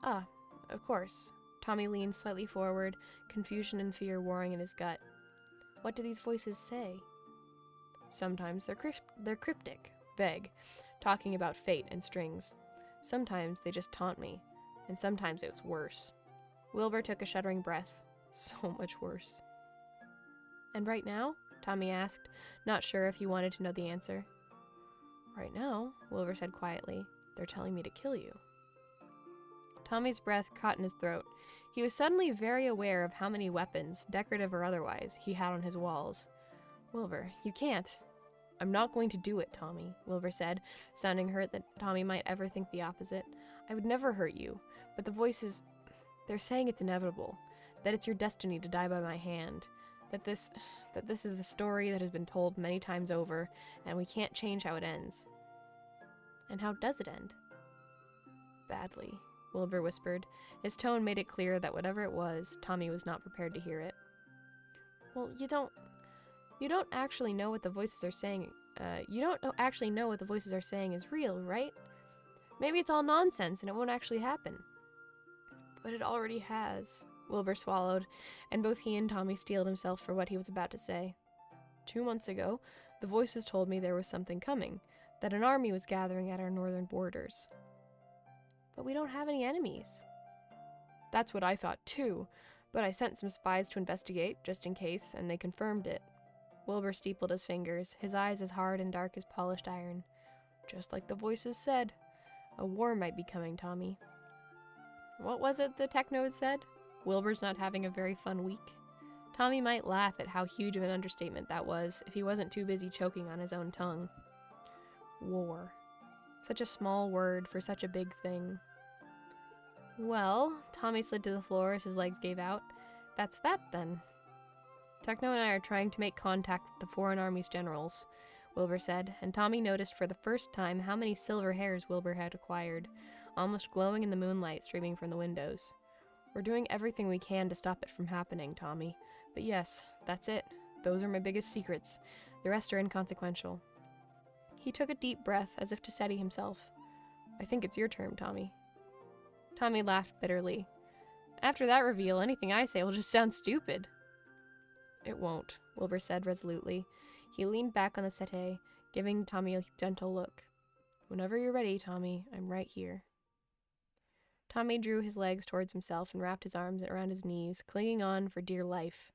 Ah, of course. Tommy leaned slightly forward, confusion and fear warring in his gut. What do these voices say? Sometimes they're cryptic, vague, talking about fate and strings. Sometimes they just taunt me, and sometimes it's worse. Wilbur took a shuddering breath. So much worse. And right now? Tommy asked, not sure if he wanted to know the answer. Right now, Wilbur said quietly, they're telling me to kill you. Tommy's breath caught in his throat. He was suddenly very aware of how many weapons, decorative or otherwise, he had on his walls. Wilbur, you can't. I'm not going to do it, Tommy, Wilbur said, sounding hurt that Tommy might ever think the opposite. I would never hurt you, but the voices, they're saying it's inevitable, that it's your destiny to die by my hand, that this is a story that has been told many times over, and we can't change how it ends. And how does it end? Badly, Wilbur whispered. His tone made it clear that whatever it was, Tommy was not prepared to hear it. Well, you don't actually know what the voices are saying. Actually know what the voices are saying is real, right? Maybe it's all nonsense and it won't actually happen. But it already has. Wilbur swallowed, and both he and Tommy steeled himself for what he was about to say. 2 months ago, the voices told me there was something coming, that an army was gathering at our northern borders. But we don't have any enemies. That's what I thought too, but I sent some spies to investigate, just in case, and they confirmed it. Wilbur steepled his fingers, his eyes as hard and dark as polished iron. Just like the voices said. A war might be coming, Tommy. What was it the Techno had said? Wilbur's not having a very fun week? Tommy might laugh at how huge of an understatement that was if he wasn't too busy choking on his own tongue. War. Such a small word for such a big thing. Well, Tommy slid to the floor as his legs gave out. That's that, then. Techno and I are trying to make contact with the foreign army's generals, Wilbur said, and Tommy noticed for the first time how many silver hairs Wilbur had acquired, almost glowing in the moonlight streaming from the windows. We're doing everything we can to stop it from happening, Tommy. But yes, that's it. Those are my biggest secrets. The rest are inconsequential. He took a deep breath as if to steady himself. I think it's your turn, Tommy. Tommy laughed bitterly. After that reveal, anything I say will just sound stupid. It won't, Wilbur said resolutely. He leaned back on the settee, giving Tommy a gentle look. Whenever you're ready, Tommy, I'm right here. Tommy drew his legs towards himself and wrapped his arms around his knees, clinging on for dear life.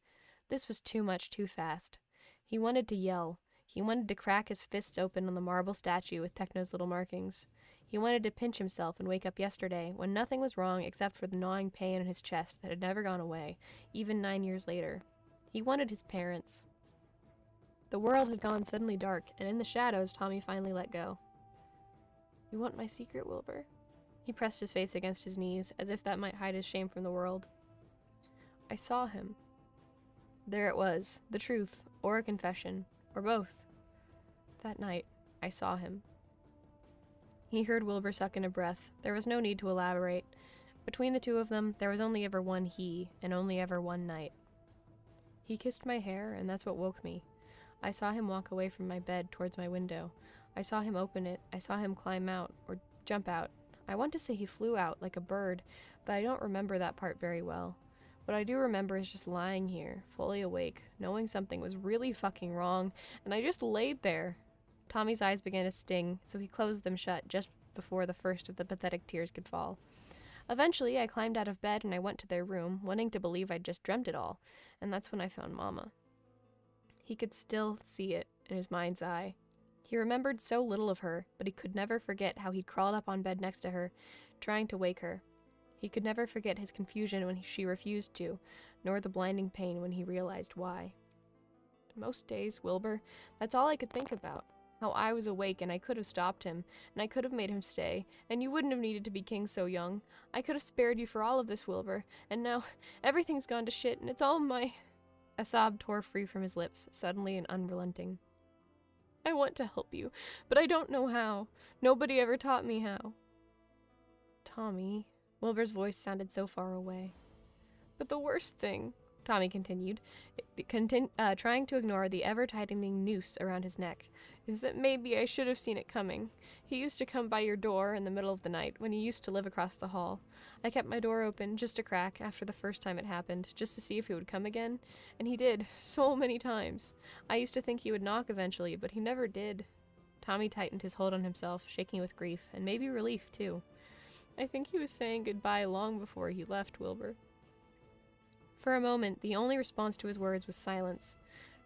This was too much too fast. He wanted to yell. He wanted to crack his fists open on the marble statue with Techno's little markings. He wanted to pinch himself and wake up yesterday, when nothing was wrong except for the gnawing pain in his chest that had never gone away, even 9 years later. He wanted his parents. The world had gone suddenly dark, and in the shadows, Tommy finally let go. You want my secret, Wilbur? He pressed his face against his knees, as if that might hide his shame from the world. I saw him. There it was, the truth, or a confession, or both. That night, I saw him. He heard Wilbur suck in a breath. There was no need to elaborate. Between the two of them, there was only ever one he, and only ever one night. He kissed my hair, and that's what woke me. I saw him walk away from my bed towards my window. I saw him open it. I saw him climb out, or jump out. I want to say he flew out like a bird, but I don't remember that part very well. What I do remember is just lying here, fully awake, knowing something was really fucking wrong, and I just laid there. Tommy's eyes began to sting, so he closed them shut just before the first of the pathetic tears could fall. Eventually, I climbed out of bed and I went to their room, wanting to believe I'd just dreamt it all, and that's when I found Mama. He could still see it in his mind's eye. He remembered so little of her, but he could never forget how he'd crawled up on bed next to her, trying to wake her. He could never forget his confusion when she refused to, nor the blinding pain when he realized why. Most days, Wilbur, that's all I could think about. How I was awake and I could have stopped him, and I could have made him stay, and you wouldn't have needed to be king so young. I could have spared you for all of this, Wilbur, and now everything's gone to shit, and it's all my... A sob tore free from his lips, suddenly and unrelenting. I want to help you, but I don't know how. Nobody ever taught me how. Tommy... Wilbur's voice sounded so far away. But the worst thing, Tommy continued, trying to ignore the ever-tightening noose around his neck, is that maybe I should have seen it coming. He used to come by your door in the middle of the night when he used to live across the hall. I kept my door open, just a crack, after the first time it happened, just to see if he would come again, and he did, so many times. I used to think he would knock eventually, but he never did. Tommy tightened his hold on himself, shaking with grief, and maybe relief, too. I think he was saying goodbye long before he left, Wilbur. For a moment, the only response to his words was silence.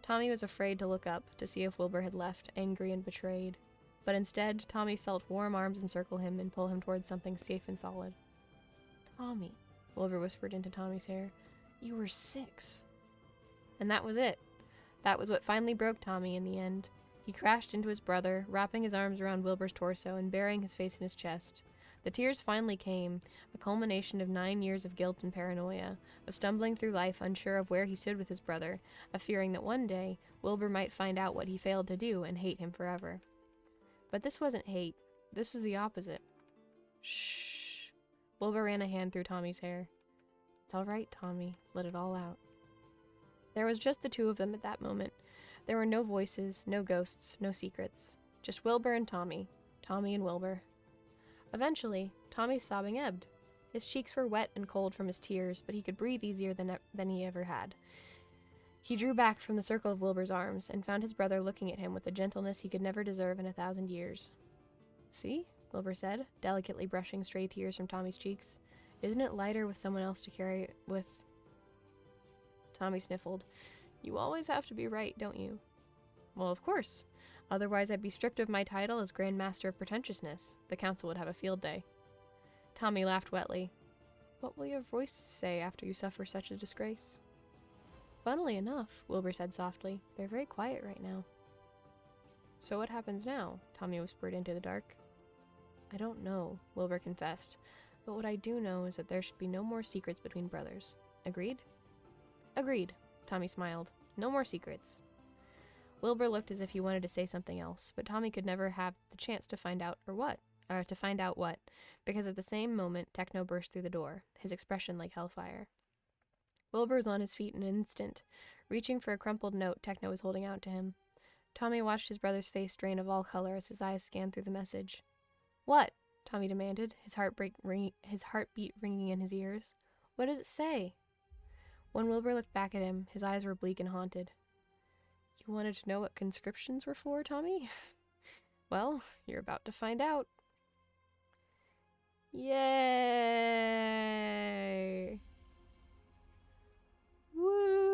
Tommy was afraid to look up to see if Wilbur had left, angry and betrayed. But instead, Tommy felt warm arms encircle him and pull him towards something safe and solid. Tommy, Wilbur whispered into Tommy's hair, you were 6. And that was it. That was what finally broke Tommy in the end. He crashed into his brother, wrapping his arms around Wilbur's torso and burying his face in his chest. The tears finally came, a culmination of 9 years of guilt and paranoia, of stumbling through life unsure of where he stood with his brother, of fearing that one day Wilbur might find out what he failed to do and hate him forever. But this wasn't hate. This was the opposite. Shh. Wilbur ran a hand through Tommy's hair. It's all right, Tommy. Let it all out. There was just the two of them at that moment. There were no voices, no ghosts, no secrets. Just Wilbur and Tommy. Tommy and Wilbur. Eventually, Tommy's sobbing ebbed. His cheeks were wet and cold from his tears, but he could breathe easier than he ever had. He drew back from the circle of Wilbur's arms and found his brother looking at him with a gentleness he could never deserve in 1,000 years. See, Wilbur said, delicately brushing stray tears from Tommy's cheeks. Isn't it lighter with someone else to carry with... Tommy sniffled. You always have to be right, don't you? Well, of course. Otherwise, I'd be stripped of my title as Grand Master of Pretentiousness. The council would have a field day. Tommy laughed wetly. What will your voices say after you suffer such a disgrace? Funnily enough, Wilbur said softly, they're very quiet right now. So what happens now? Tommy whispered into the dark. I don't know, Wilbur confessed, but what I do know is that there should be no more secrets between brothers. Agreed? Agreed, Tommy smiled. No more secrets. Wilbur looked as if he wanted to say something else, but Tommy could never have the chance to find out what, because at the same moment, Techno burst through the door, his expression like hellfire. Wilbur was on his feet in an instant, reaching for a crumpled note Techno was holding out to him. Tommy watched his brother's face drain of all color as his eyes scanned through the message. What? Tommy demanded, his heartbeat ringing in his ears. What does it say? When Wilbur looked back at him, his eyes were bleak and haunted. You wanted to know what conscriptions were for, Tommy? Well, you're about to find out. Yay! Woo!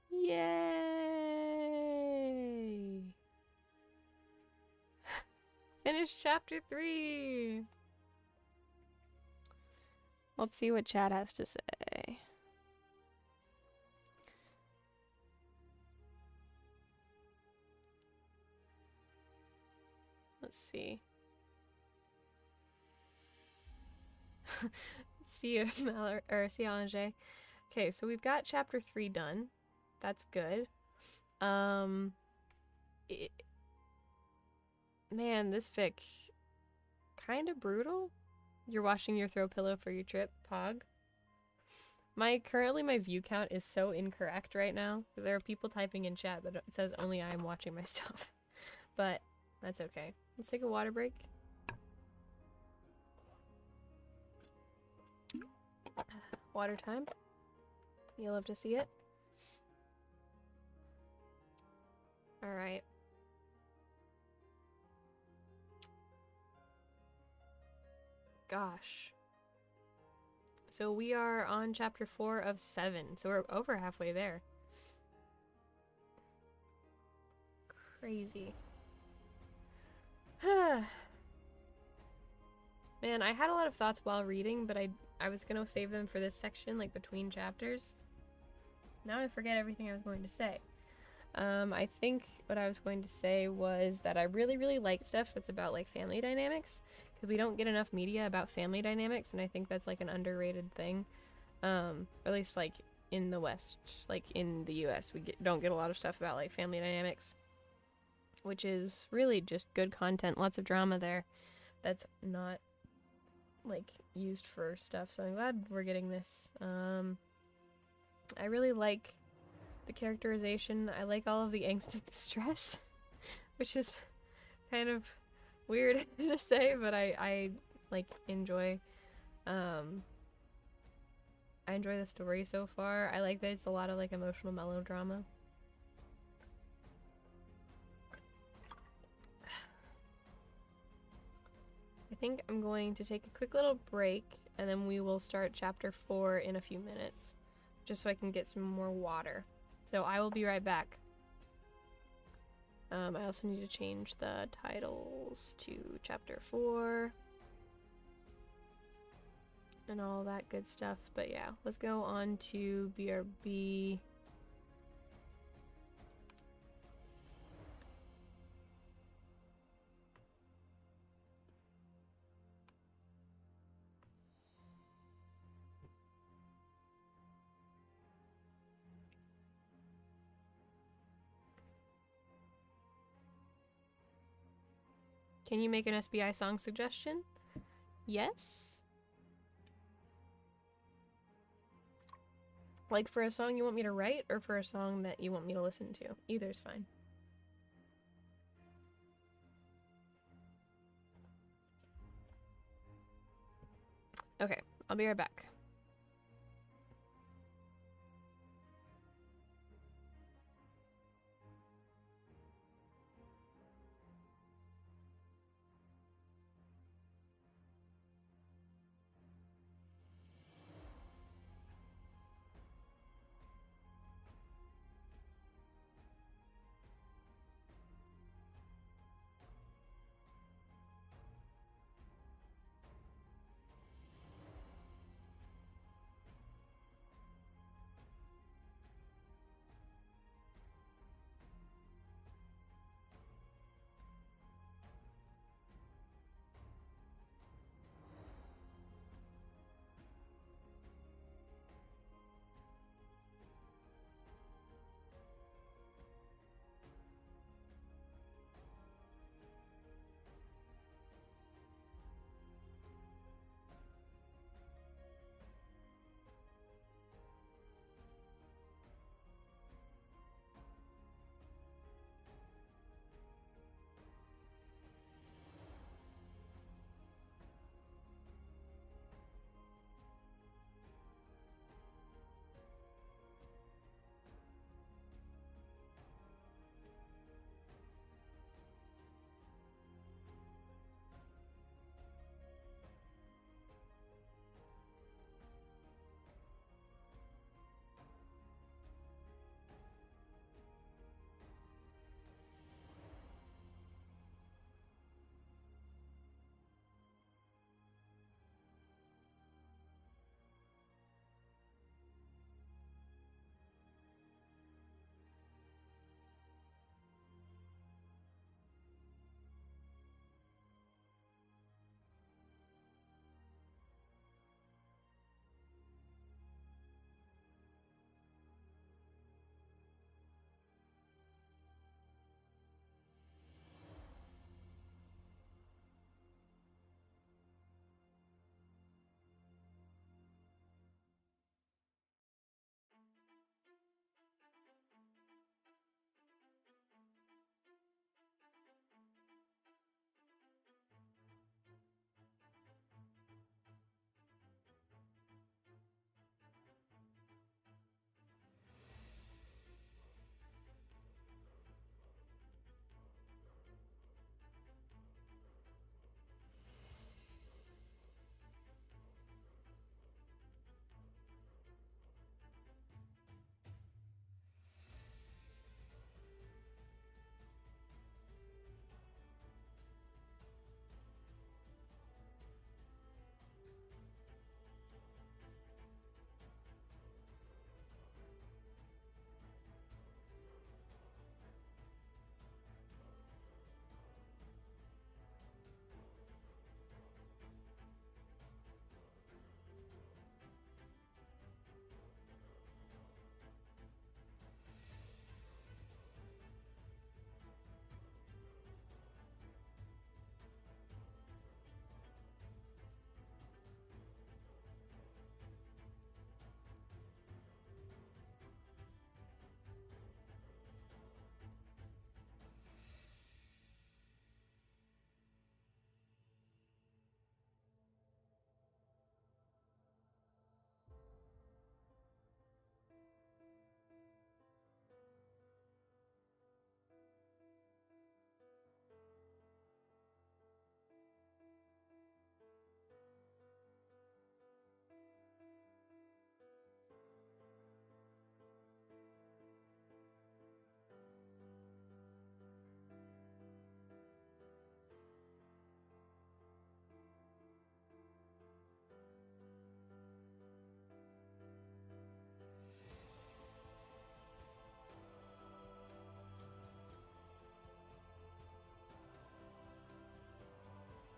Yay! Finished chapter 3! Let's see what Chad has to say. Let's see. See you, see you, Angers. Okay, so we've got chapter 3 done. That's good. Man, this fic kind of brutal. You're washing your throw pillow for your trip, Pog. Currently my view count is so incorrect right now because there are people typing in chat, but it says only I am watching my stuff. But that's okay. Let's take a water break. Water time. You'll love to see it. All right. Gosh. So we are on chapter 4 of 7. So we're over halfway there. Crazy. Man, I had a lot of thoughts while reading, but I was gonna save them for this section, like between chapters. Now I forget everything I was going to say. I think what I was going to say was that I really, really like stuff that's about like family dynamics, because we don't get enough media about family dynamics, and I think that's like an underrated thing. Or at least like in the West, like in the US, we don't get a lot of stuff about like family dynamics, which is really just good content, lots of drama there that's not like used for stuff, so I'm glad we're getting this. I really like the characterization. I like all of the angst and distress, which is kind of weird to say, but I like enjoy I enjoy the story so far. I like that it's a lot of like emotional melodrama. I think I'm going to take a quick little break and then we will start chapter 4 in a few minutes, just so I can get some more water. So I will be right back. I also need to change the titles to chapter 4 and all that good stuff. But yeah, let's go on to BRB. Can you make an SBI song suggestion? Yes. Like for a song you want me to write or for a song that you want me to listen to? Either's fine. Okay, I'll be right back.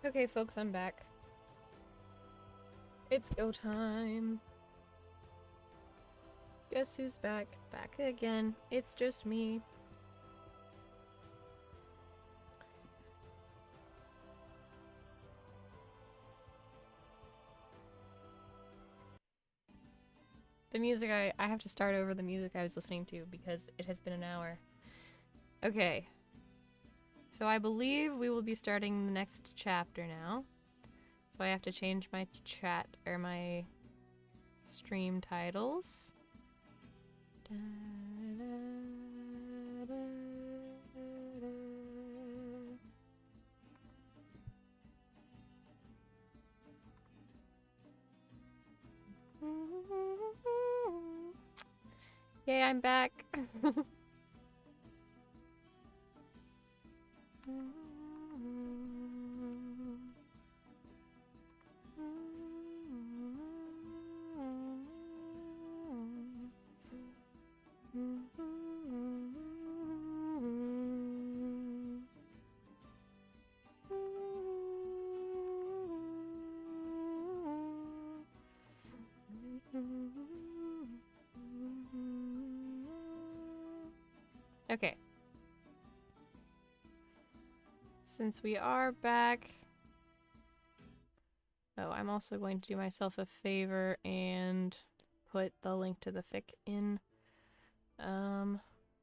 Okay, folks, I'm back. It's go time. Guess who's back? Back again. It's just me. The music I have to start over the music I was listening to because it has been an hour. Okay. So I believe we will be starting the next chapter now. So I have to change my chat or my stream titles. Yay, I'm back. Okay. Since we are back... Oh, I'm also going to do myself a favor and put the link to the fic in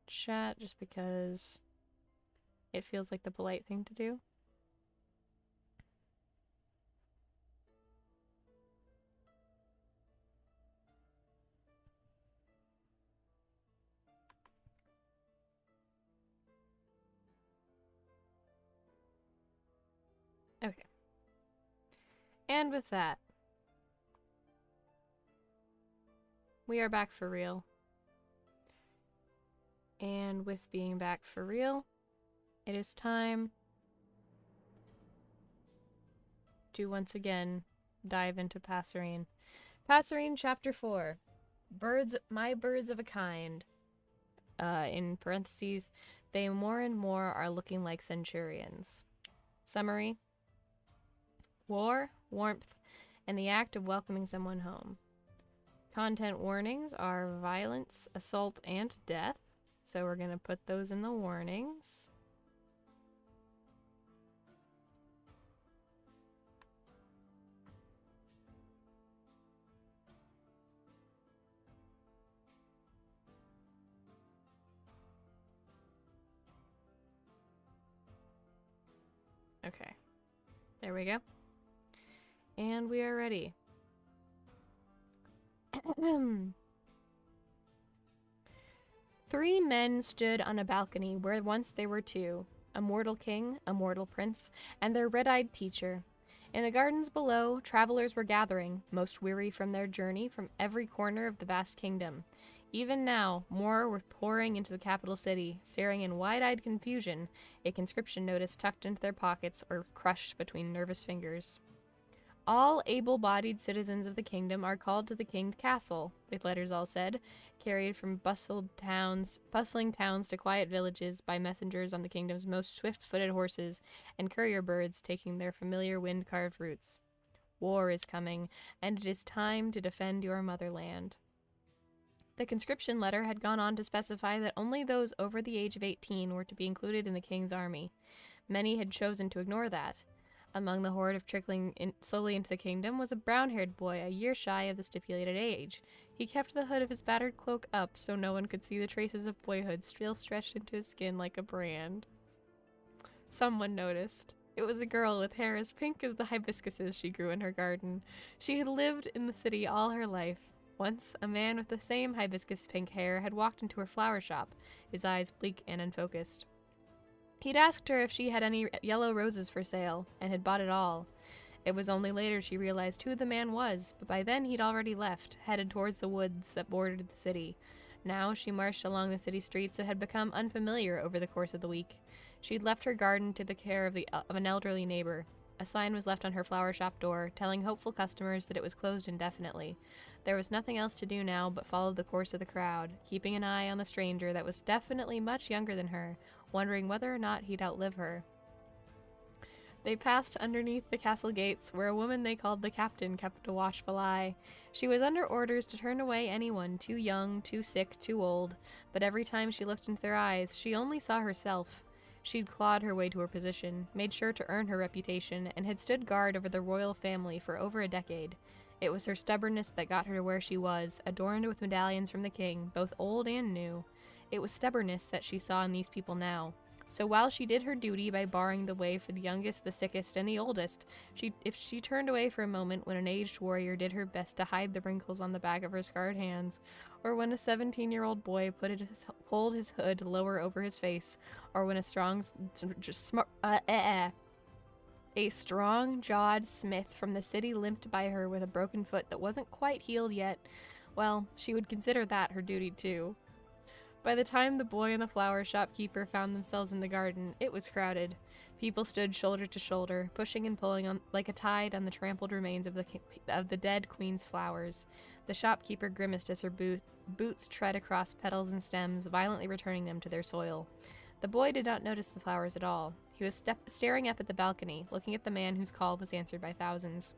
chat just because it feels like the polite thing to do. Okay. And with that, we are back for real. And with being back for real, it is time to once again dive into Passerine. Passerine Chapter 4. Birds, my birds of a kind. In parentheses, they more and more are looking like centurions. Summary. War, warmth, and the act of welcoming someone home. Content warnings are violence, assault, and death. So we're going to put those in the warnings. Okay. There we go. And we are ready. Three men stood on a balcony where once there were two, a mortal king, a mortal prince, and their red-eyed teacher. In the gardens below, travelers were gathering, most weary from their journey, from every corner of the vast kingdom. Even now, more were pouring into the capital city, staring in wide-eyed confusion, a conscription notice tucked into their pockets or crushed between nervous fingers. All able-bodied citizens of the kingdom are called to the Kinged Castle, the letters all said, carried from bustling towns to quiet villages by messengers on the kingdom's most swift-footed horses and courier birds taking their familiar wind-carved routes. War is coming, and it is time to defend your motherland. The conscription letter had gone on to specify that only those over the age of 18 were to be included in the king's army. Many had chosen to ignore that. Among the horde of trickling slowly into the kingdom was a brown-haired boy a year shy of the stipulated age. He kept the hood of his battered cloak up so no one could see the traces of boyhood still stretched into his skin like a brand. Someone noticed. It was a girl with hair as pink as the hibiscuses she grew in her garden. She had lived in the city all her life. Once, a man with the same hibiscus-pink hair had walked into her flower shop, his eyes bleak and unfocused. He'd asked her if she had any yellow roses for sale, and had bought it all. It was only later she realized who the man was, but by then he'd already left, headed towards the woods that bordered the city. Now she marched along the city streets that had become unfamiliar over the course of the week. She'd left her garden to the care of an elderly neighbor. A sign was left on her flower shop door, telling hopeful customers that it was closed indefinitely. There was nothing else to do now but follow the course of the crowd, keeping an eye on the stranger that was definitely much younger than her, wondering whether or not he'd outlive her. They passed underneath the castle gates, where a woman they called the captain kept a watchful eye. She was under orders to turn away anyone too young, too sick, too old, but every time she looked into their eyes, she only saw herself. She'd clawed her way to her position, made sure to earn her reputation, and had stood guard over the royal family for over a decade. It was her stubbornness that got her to where she was, adorned with medallions from the king, both old and new. It was stubbornness that she saw in these people now. So while she did her duty by barring the way for the youngest, the sickest, and the oldest, if she turned away for a moment when an aged warrior did her best to hide the wrinkles on the back of her scarred hands, or when a 17-year-old boy pulled his hood lower over his face, or when a strong-jawed smith from the city limped by her with a broken foot that wasn't quite healed yet, well, she would consider that her duty too. By the time the boy and the flower shopkeeper found themselves in the garden, it was crowded. People stood shoulder to shoulder, pushing and pulling on like a tide on the trampled remains of the dead queen's flowers. The shopkeeper grimaced as her boots tread across petals and stems, violently returning them to their soil. The boy did not notice the flowers at all. He was staring up at the balcony, looking at the man whose call was answered by thousands.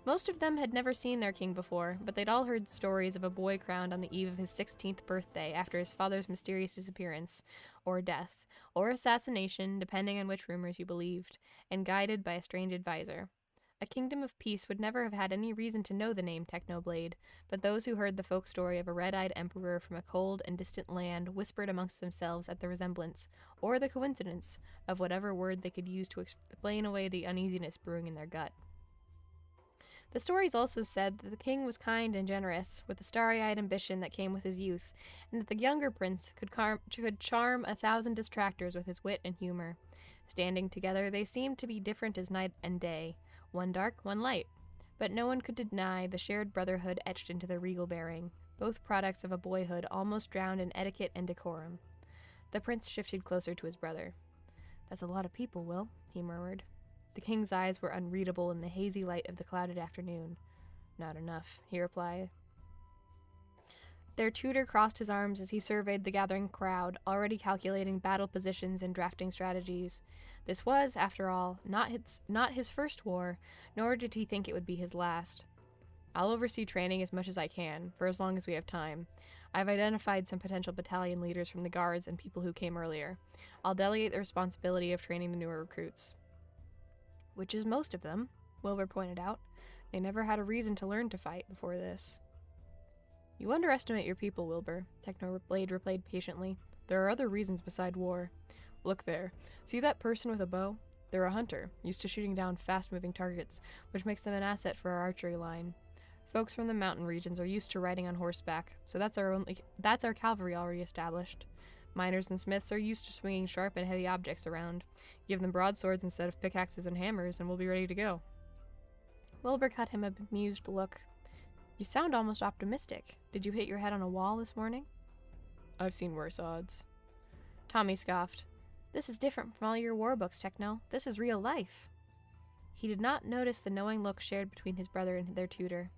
Most of them had never seen their king before, but they'd all heard stories of a boy crowned on the eve of his 16th birthday after his father's mysterious disappearance, or death, or assassination, depending on which rumors you believed, and guided by a strange advisor. A kingdom of peace would never have had any reason to know the name Technoblade, but those who heard the folk story of a red-eyed emperor from a cold and distant land whispered amongst themselves at the resemblance, or the coincidence, of whatever word they could use to explain away the uneasiness brewing in their gut. The stories also said that the king was kind and generous, with the starry-eyed ambition that came with his youth, and that the younger prince could charm 1,000 distractors with his wit and humor. Standing together, they seemed to be different as night and day, one dark, one light, but no one could deny the shared brotherhood etched into their regal bearing, both products of a boyhood almost drowned in etiquette and decorum. The prince shifted closer to his brother. "That's a lot of people, Will," he murmured. The king's eyes were unreadable in the hazy light of the clouded afternoon. "Not enough," he replied. Their tutor crossed his arms as he surveyed the gathering crowd, already calculating battle positions and drafting strategies. This was, after all, not his first war, nor did he think it would be his last. "I'll oversee training as much as I can, for as long as we have time. I've identified some potential battalion leaders from the guards and people who came earlier. I'll delegate the responsibility of training the newer recruits." "Which is most of them," Wilbur pointed out. "They never had a reason to learn to fight before this." "You underestimate your people, Wilbur," Technoblade replied patiently. "There are other reasons beside war. Look there. See that person with a bow? They're a hunter, used to shooting down fast-moving targets, which makes them an asset for our archery line. Folks from the mountain regions are used to riding on horseback, so that's our cavalry already established. Miners and smiths are used to swinging sharp and heavy objects around. Give them broadswords instead of pickaxes and hammers, and we'll be ready to go." Wilbur cut him a bemused look. "You sound almost optimistic. Did you hit your head on a wall this morning?" "I've seen worse odds." Tommy scoffed. "This is different from all your war books, Techno. This is real life." He did not notice the knowing look shared between his brother and their tutor.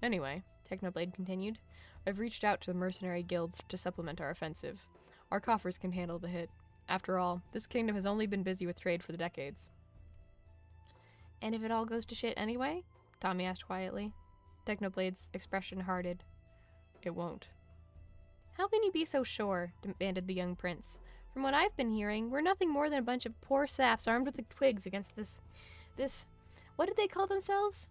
"Anyway," Technoblade continued, "I've reached out to the mercenary guilds to supplement our offensive. Our coffers can handle the hit. After all, this kingdom has only been busy with trade for the decades." "And if it all goes to shit anyway?" Tommy asked quietly. Technoblade's expression hardened. "It won't." "How can you be so sure?" demanded the young prince. "From what I've been hearing, we're nothing more than a bunch of poor saps armed with the twigs against this... What did they call themselves?"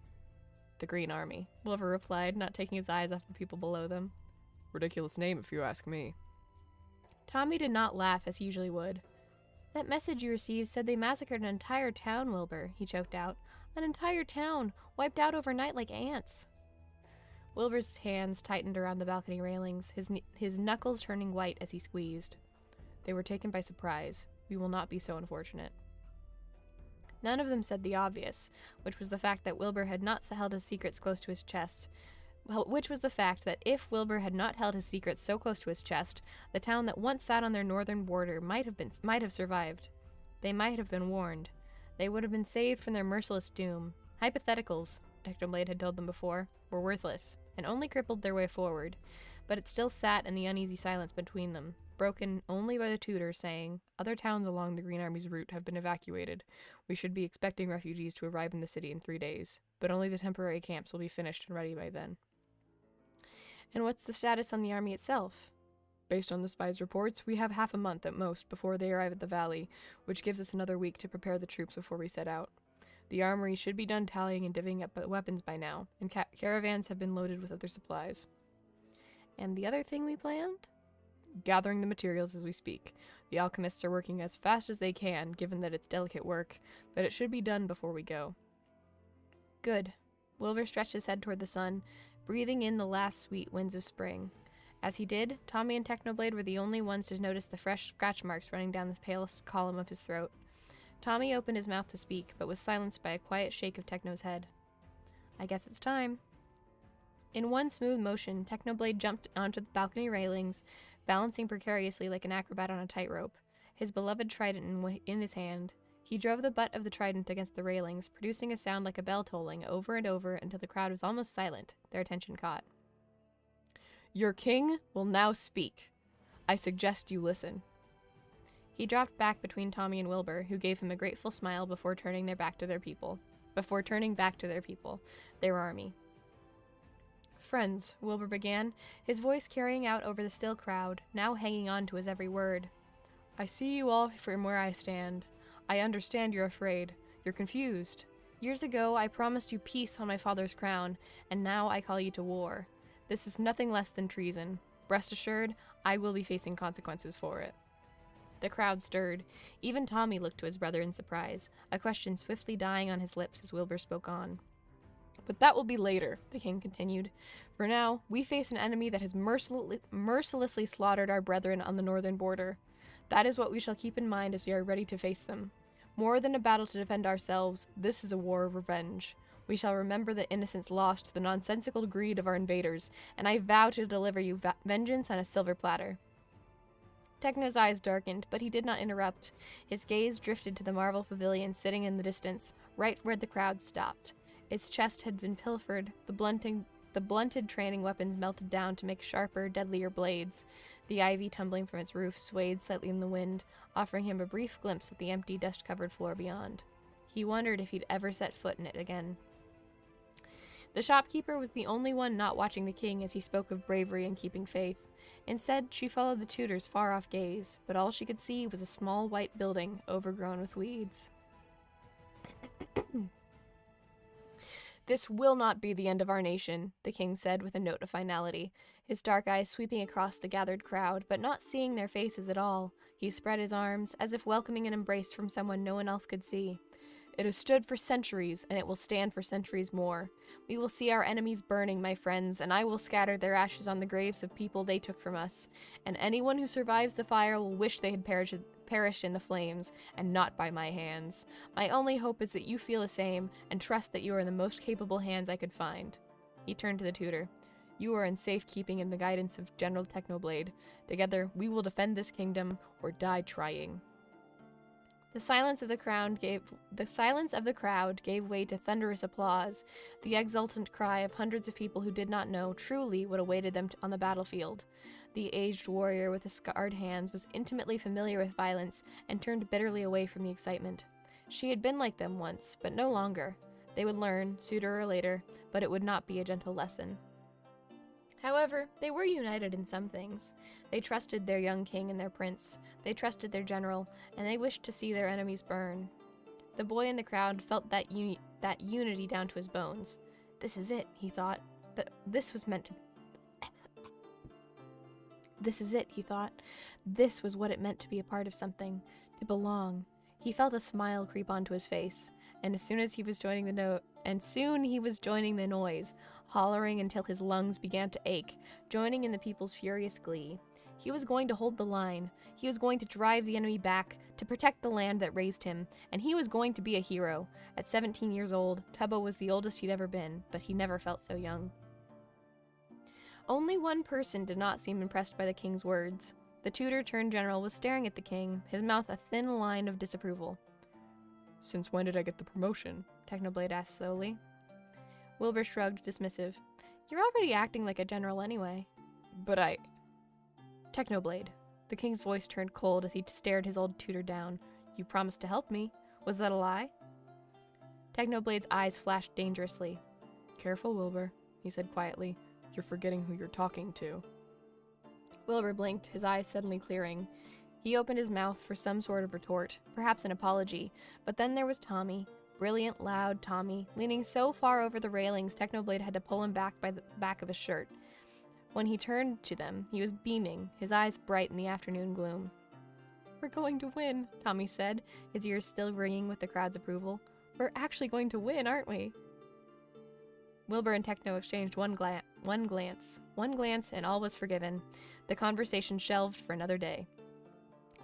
"The Green Army," Wilbur replied, not taking his eyes off the people below them. "Ridiculous name, if you ask me." Tommy did not laugh as he usually would. "That message you received said they massacred an entire town, Wilbur," he choked out. "An entire town, wiped out overnight like ants." Wilbur's hands tightened around the balcony railings, his knuckles turning white as he squeezed. "They were taken by surprise. We will not be so unfortunate." None of them said the obvious, which was the fact that Wilbur had not held his secrets close to his chest. Which was the fact that if Wilbur had not held his secrets so close to his chest, the town that once sat on their northern border might have survived. They might have been warned. They would have been saved from their merciless doom. Hypotheticals, Technoblade had told them before, were worthless, and only crippled their way forward, but it still sat in the uneasy silence between them, broken only by the tutor saying, "Other towns along the Green Army's route have been evacuated. We should be expecting refugees to arrive in the city in 3 days, but only the temporary camps will be finished and ready by then." And what's the status on the army itself? Based on the spies' reports, we have half a month at most before they arrive at the valley, which gives us another week to prepare the troops before we set out. The armory should be done tallying and divvying up weapons by now, and caravans have been loaded with other supplies. And the other thing we planned? Gathering the materials as we speak. The alchemists are working as fast as they can, given that it's delicate work, but it should be done before we go. Good. Wilbur stretched his head toward the sun, breathing in the last sweet winds of spring. As he did, Tommy and Technoblade were the only ones to notice the fresh scratch marks running down the pale column of his throat. Tommy opened his mouth to speak, but was silenced by a quiet shake of Techno's head. "I guess it's time." In one smooth motion, Technoblade jumped onto the balcony railings, balancing precariously like an acrobat on a tightrope, his beloved trident in his hand. He drove the butt of the trident against the railings, producing a sound like a bell tolling over and over until the crowd was almost silent, their attention caught. "Your king will now speak. I suggest you listen." He dropped back between Tommy and Wilbur, who gave him a grateful smile before turning back to their people, their army. "Friends," Wilbur began, his voice carrying out over the still crowd, now hanging on to his every word. "I see you all from where I stand. I understand you're afraid. You're confused. Years ago, I promised you peace on my father's crown, and now I call you to war. This is nothing less than treason. Rest assured, I will be facing consequences for it." The crowd stirred. Even Tommy looked to his brother in surprise, a question swiftly dying on his lips as Wilbur spoke on. "But that will be later," the king continued. "For now, we face an enemy that has mercilessly slaughtered our brethren on the northern border. That is what we shall keep in mind as we are ready to face them. More than a battle to defend ourselves, this is a war of revenge. We shall remember the innocents lost to the nonsensical greed of our invaders, and I vow to deliver you vengeance on a silver platter." Techno's eyes darkened, but he did not interrupt. His gaze drifted to the marble pavilion sitting in the distance, right where the crowd stopped. Its chest had been pilfered, the blunted training weapons melted down to make sharper, deadlier blades. The ivy tumbling from its roof swayed slightly in the wind, offering him a brief glimpse at the empty, dust-covered floor beyond. He wondered if he'd ever set foot in it again. The shopkeeper was the only one not watching the king as he spoke of bravery and keeping faith. Instead, she followed the tutor's far-off gaze, but all she could see was a small white building overgrown with weeds. "This will not be the end of our nation," the king said with a note of finality, his dark eyes sweeping across the gathered crowd, but not seeing their faces at all. He spread his arms, as if welcoming an embrace from someone no one else could see. "It has stood for centuries, and it will stand for centuries more. We will see our enemies burning, my friends, and I will scatter their ashes on the graves of people they took from us. And anyone who survives the fire will wish they had perished in the flames, and not by my hands. My only hope is that you feel the same, and trust that you are in the most capable hands I could find." He turned to the tutor. "You are in safekeeping in the guidance of General Technoblade. Together, we will defend this kingdom, or die trying." The silence of the crowd gave way to thunderous applause, the exultant cry of hundreds of people who did not know truly what awaited them on the battlefield. The aged warrior with the scarred hands was intimately familiar with violence and turned bitterly away from the excitement. She had been like them once, but no longer. They would learn, sooner or later, but it would not be a gentle lesson. However, they were united in some things. They trusted their young king and their prince, they trusted their general, and they wished to see their enemies burn. The boy in the crowd felt that unity down to his bones. This is it, he thought. This was what it meant to be a part of something, to belong. He felt a smile creep onto his face, and soon he was joining the noise, hollering until his lungs began to ache, joining in the people's furious glee. He was going to hold the line. He was going to drive the enemy back, to protect the land that raised him, and he was going to be a hero. At 17 years old, Tubbo was the oldest he'd ever been, but he never felt so young. Only one person did not seem impressed by the king's words. The tutor-turned-general was staring at the king, his mouth a thin line of disapproval. "Since when did I get the promotion?" Technoblade asked slowly. Wilbur shrugged, dismissive. "You're already acting like a general anyway." "But I—" "Technoblade," The king's voice turned cold as he stared his old tutor down. You promised to help me. Was that a lie? Technoblade's eyes flashed dangerously. Careful, Wilbur, he said quietly. You're forgetting who you're talking to. Wilbur blinked, his eyes suddenly clearing. He opened his mouth for some sort of retort, perhaps an apology, but then there was Tommy. Brilliant, loud Tommy, leaning so far over the railings Technoblade had to pull him back by the back of his shirt. When he turned to them, he was beaming, his eyes bright in the afternoon gloom. We're going to win, Tommy said, his ears still ringing with the crowd's approval. We're actually going to win, aren't we? Wilbur and Techno exchanged one glance, and all was forgiven. The conversation shelved for another day.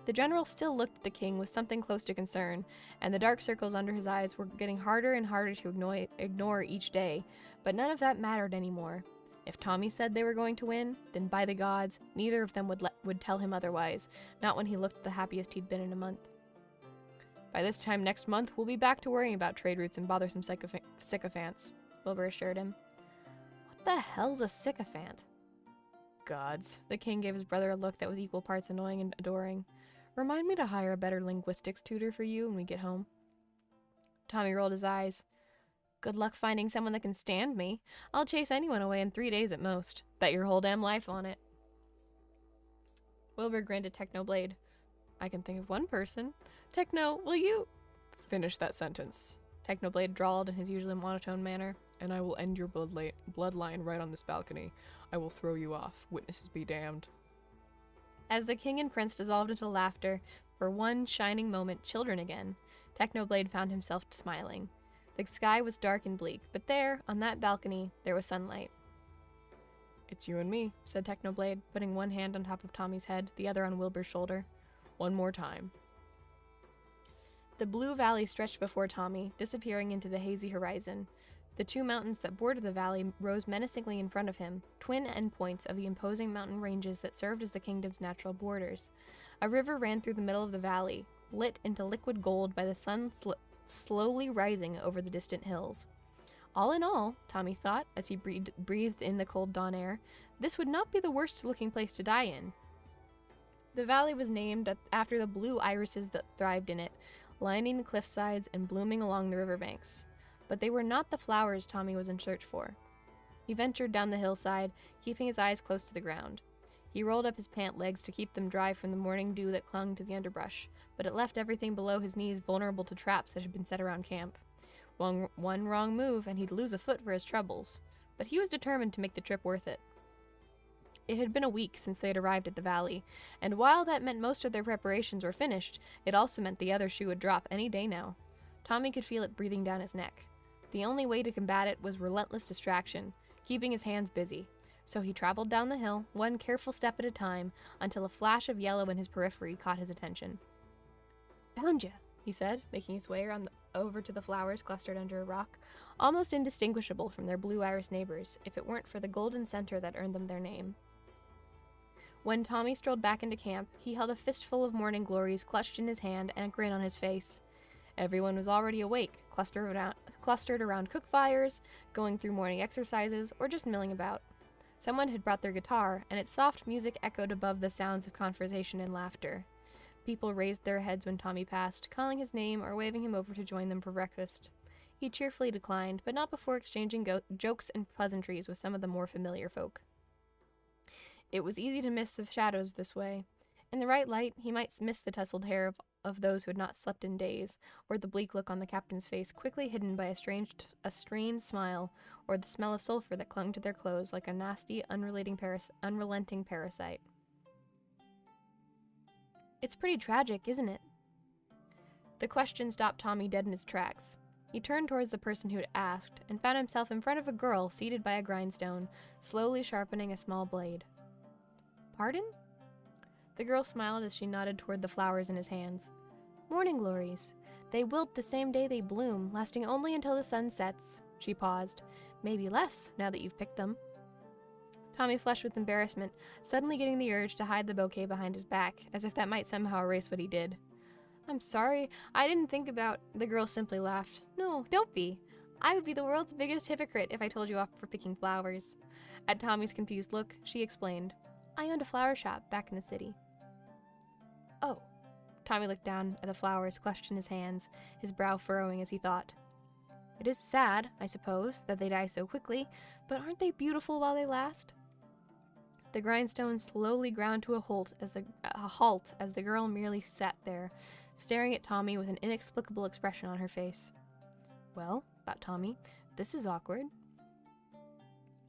The general still looked at the king with something close to concern, and the dark circles under his eyes were getting harder and harder to ignore each day, but none of that mattered anymore. If Tommy said they were going to win, then by the gods, neither of them would tell him otherwise, not when he looked the happiest he'd been in a month. By this time next month, we'll be back to worrying about trade routes and bothersome sycophants, Wilbur assured him. What the hell's a sycophant? Gods. The king gave his brother a look that was equal parts annoying and adoring. Remind me to hire a better linguistics tutor for you when we get home. Tommy rolled his eyes. Good luck finding someone that can stand me. I'll chase anyone away in 3 days at most. Bet your whole damn life on it. Wilbur grinned at Technoblade. I can think of one person. Techno, will you... Finish that sentence. Technoblade drawled in his usually monotone manner. And I will end your bloodline right on this balcony. I will throw you off. Witnesses be damned. As the king and prince dissolved into laughter, for one shining moment, children again, Technoblade found himself smiling. The sky was dark and bleak, but there, on that balcony, there was sunlight. It's you and me, said Technoblade, putting one hand on top of Tommy's head, the other on Wilbur's shoulder. One more time. The blue valley stretched before Tommy, disappearing into the hazy horizon. The two mountains that bordered the valley rose menacingly in front of him, twin endpoints of the imposing mountain ranges that served as the kingdom's natural borders. A river ran through the middle of the valley, lit into liquid gold by the sun slowly rising over the distant hills. All in all, Tommy thought, as he breathed in the cold dawn air, this would not be the worst-looking place to die in. The valley was named after the blue irises that thrived in it, lining the cliffsides and blooming along the riverbanks. But they were not the flowers Tommy was in search for. He ventured down the hillside, keeping his eyes close to the ground. He rolled up his pant legs to keep them dry from the morning dew that clung to the underbrush, but it left everything below his knees vulnerable to traps that had been set around camp. One wrong move, and he'd lose a foot for his troubles, but he was determined to make the trip worth it. It had been a week since they had arrived at the valley, and while that meant most of their preparations were finished, it also meant the other shoe would drop any day now. Tommy could feel it breathing down his neck. The only way to combat it was relentless distraction, keeping his hands busy. So he traveled down the hill, one careful step at a time, until a flash of yellow in his periphery caught his attention. Found ya, he said, making his way over to the flowers clustered under a rock, almost indistinguishable from their blue iris neighbors, if it weren't for the golden center that earned them their name. When Tommy strolled back into camp, he held a fistful of morning glories clutched in his hand and a grin on his face. Everyone was already awake, clustered around cook fires, going through morning exercises, or just milling about. Someone had brought their guitar, and its soft music echoed above the sounds of conversation and laughter. People raised their heads when Tommy passed, calling his name or waving him over to join them for breakfast. He cheerfully declined, but not before exchanging jokes and pleasantries with some of the more familiar folk. It was easy to miss the shadows this way. In the right light, he might miss the tousled hair of those who had not slept in days, or the bleak look on the captain's face quickly hidden by a strained smile, or the smell of sulfur that clung to their clothes like a nasty, unrelenting parasite. It's pretty tragic, isn't it? The question stopped Tommy dead in his tracks. He turned towards the person who had asked, and found himself in front of a girl seated by a grindstone, slowly sharpening a small blade. Pardon? The girl smiled as she nodded toward the flowers in his hands. Morning glories. They wilt the same day they bloom, lasting only until the sun sets. She paused. Maybe less, now that you've picked them. Tommy flushed with embarrassment, suddenly getting the urge to hide the bouquet behind his back, as if that might somehow erase what he did. I'm sorry, I didn't think about... The girl simply laughed. No, don't be. I would be the world's biggest hypocrite if I told you off for picking flowers. At Tommy's confused look, she explained. I owned a flower shop back in the city. Oh. Tommy looked down at the flowers clutched in his hands, his brow furrowing as he thought. It is sad, I suppose, that they die so quickly, but aren't they beautiful while they last? The grindstone slowly ground to a halt as the girl merely sat there, staring at Tommy with an inexplicable expression on her face. Well, thought Tommy, this is awkward.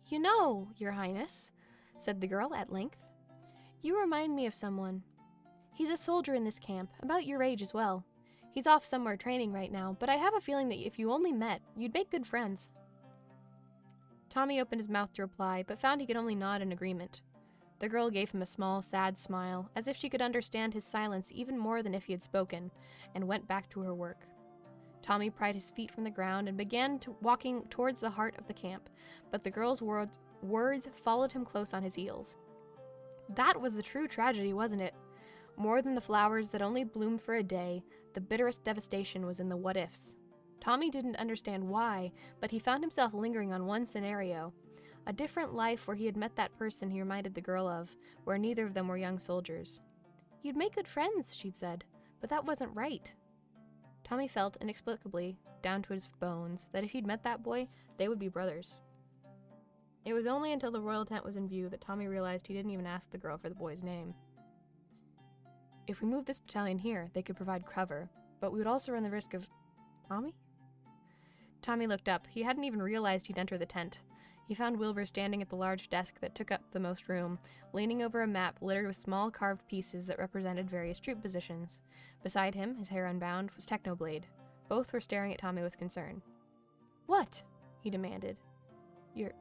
You know, Your Highness, said the girl at length, you remind me of someone. He's a soldier in this camp, about your age as well. He's off somewhere training right now, but I have a feeling that if you only met, you'd make good friends. Tommy opened his mouth to reply, but found he could only nod in agreement. The girl gave him a small, sad smile, as if she could understand his silence even more than if he had spoken, and went back to her work. Tommy pried his feet from the ground and began walking towards the heart of the camp, but the girl's words followed him close on his heels. That was the true tragedy, wasn't it? More than the flowers that only bloomed for a day, the bitterest devastation was in the what-ifs. Tommy didn't understand why, but he found himself lingering on one scenario. A different life where he had met that person he reminded the girl of, where neither of them were young soldiers. You'd make good friends, she'd said, but that wasn't right. Tommy felt, inexplicably, down to his bones, that if he'd met that boy, they would be brothers. It was only until the royal tent was in view that Tommy realized he didn't even ask the girl for the boy's name. If we moved this battalion here, they could provide cover, but we would also run the risk of... Tommy? Tommy looked up. He hadn't even realized he'd entered the tent. He found Wilbur standing at the large desk that took up the most room, leaning over a map littered with small carved pieces that represented various troop positions. Beside him, his hair unbound, was Technoblade. Both were staring at Tommy with concern. What? He demanded. You're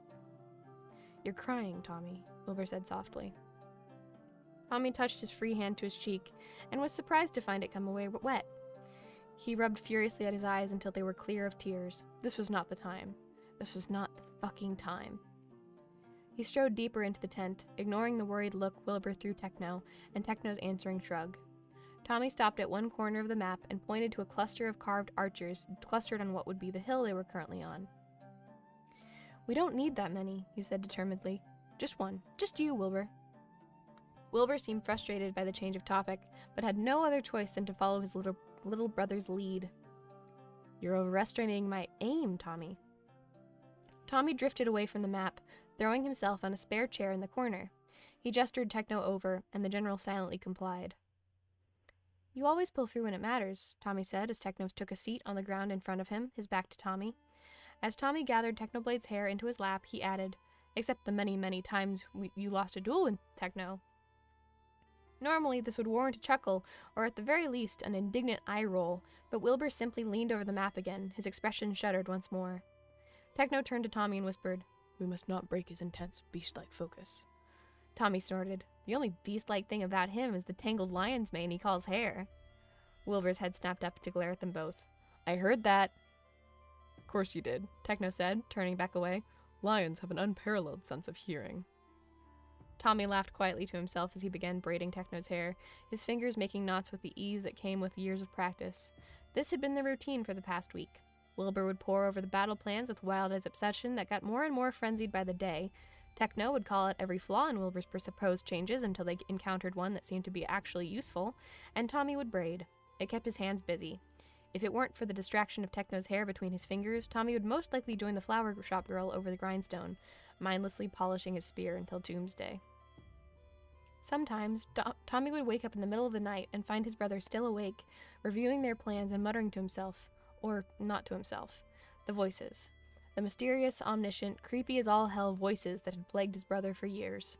crying, Tommy, Wilbur said softly. Tommy touched his free hand to his cheek, and was surprised to find it come away wet. He rubbed furiously at his eyes until they were clear of tears. This was not the time. This was not the fucking time. He strode deeper into the tent, ignoring the worried look Wilbur threw Techno, and Techno's answering shrug. Tommy stopped at one corner of the map and pointed to a cluster of carved archers clustered on what would be the hill they were currently on. We don't need that many, he said determinedly. Just one. Just you, Wilbur. Wilbur seemed frustrated by the change of topic, but had no other choice than to follow his little brother's lead. You're overestimating my aim, Tommy. Tommy drifted away from the map, throwing himself on a spare chair in the corner. He gestured Techno over, and the general silently complied. You always pull through when it matters, Tommy said as Techno took a seat on the ground in front of him, his back to Tommy. As Tommy gathered Technoblade's hair into his lap, he added, except the many, many times you lost a duel with Techno. Normally, this would warrant a chuckle, or at the very least, an indignant eye roll, but Wilbur simply leaned over the map again, his expression shuddered once more. Techno turned to Tommy and whispered, We must not break his intense, beast-like focus. Tommy snorted. The only beast-like thing about him is the tangled lion's mane he calls hair. Wilbur's head snapped up to glare at them both. I heard that. Of course you did, Techno said, turning back away. Lions have an unparalleled sense of hearing. Tommy laughed quietly to himself as he began braiding Techno's hair, his fingers making knots with the ease that came with years of practice. This had been the routine for the past week. Wilbur would pore over the battle plans with wild-eyed obsession that got more and more frenzied by the day. Techno would call out every flaw in Wilbur's proposed changes until they encountered one that seemed to be actually useful, and Tommy would braid. It kept his hands busy. If it weren't for the distraction of Techno's hair between his fingers, Tommy would most likely join the flower shop girl over the grindstone, mindlessly polishing his spear until doomsday. Sometimes, Tommy would wake up in the middle of the night and find his brother still awake, reviewing their plans and muttering to himself, or not to himself, the voices. The mysterious, omniscient, creepy-as-all-hell voices that had plagued his brother for years.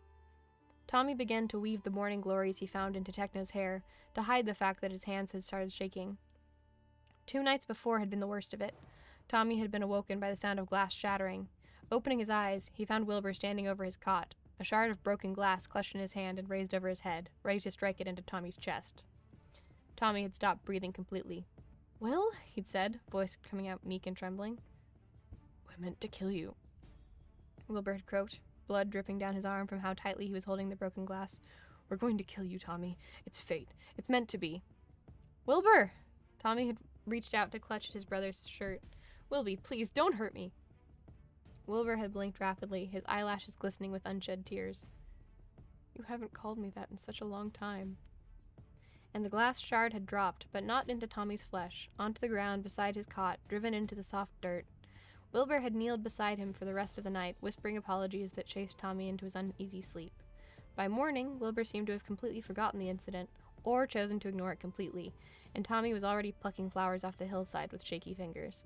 Tommy began to weave the morning glories he found into Techno's hair, to hide the fact that his hands had started shaking. 2 nights before had been the worst of it. Tommy had been awoken by the sound of glass shattering. Opening his eyes, he found Wilbur standing over his cot, a shard of broken glass clutched in his hand and raised over his head, ready to strike it into Tommy's chest. Tommy had stopped breathing completely. Will, he'd said, voice coming out meek and trembling. I meant to kill you. Wilbur had croaked, blood dripping down his arm from how tightly he was holding the broken glass. We're going to kill you, Tommy. It's fate. It's meant to be. Wilbur! Tommy had reached out to clutch at his brother's shirt. Wilby, please, don't hurt me. Wilbur had blinked rapidly, his eyelashes glistening with unshed tears. You haven't called me that in such a long time. and the glass shard had dropped, but not into Tommy's flesh, onto the ground beside his cot, driven into the soft dirt. Wilbur had kneeled beside him for the rest of the night, whispering apologies that chased Tommy into his uneasy sleep. By morning, Wilbur seemed to have completely forgotten the incident, or chosen to ignore it completely, and Tommy was already plucking flowers off the hillside with shaky fingers.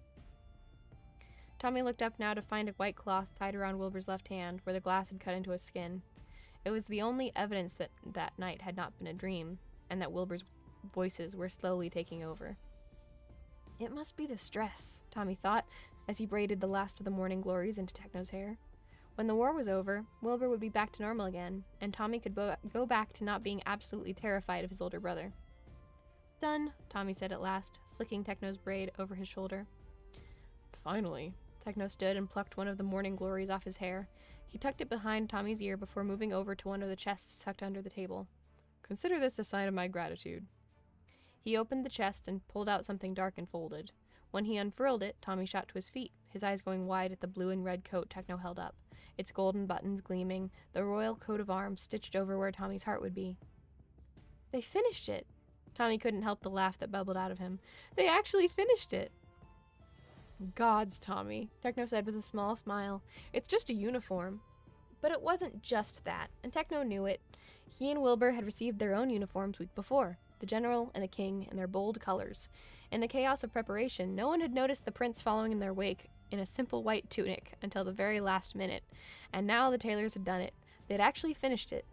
Tommy looked up now to find a white cloth tied around Wilbur's left hand, where the glass had cut into his skin. It was the only evidence that that night had not been a dream, and that Wilbur's voices were slowly taking over. It must be the stress, Tommy thought, as he braided the last of the morning glories into Techno's hair. When the war was over, Wilbur would be back to normal again, and Tommy could go back to not being absolutely terrified of his older brother. Done, Tommy said at last, flicking Techno's braid over his shoulder. Finally. Techno stood and plucked one of the morning glories off his hair. He tucked it behind Tommy's ear before moving over to one of the chests tucked under the table. Consider this a sign of my gratitude. He opened the chest and pulled out something dark and folded. When he unfurled it, Tommy shot to his feet, his eyes going wide at the blue and red coat Techno held up, its golden buttons gleaming, the royal coat of arms stitched over where Tommy's heart would be. They finished it! Tommy couldn't help the laugh that bubbled out of him. They actually finished it! Gods, Tommy, Techno said with a small smile. It's just a uniform. But it wasn't just that, and Techno knew it. He and Wilbur had received their own uniforms week before, the General and the King in their bold colors. In the chaos of preparation, no one had noticed the prince following in their wake in a simple white tunic until the very last minute, and now the tailors had done it. They'd actually finished it.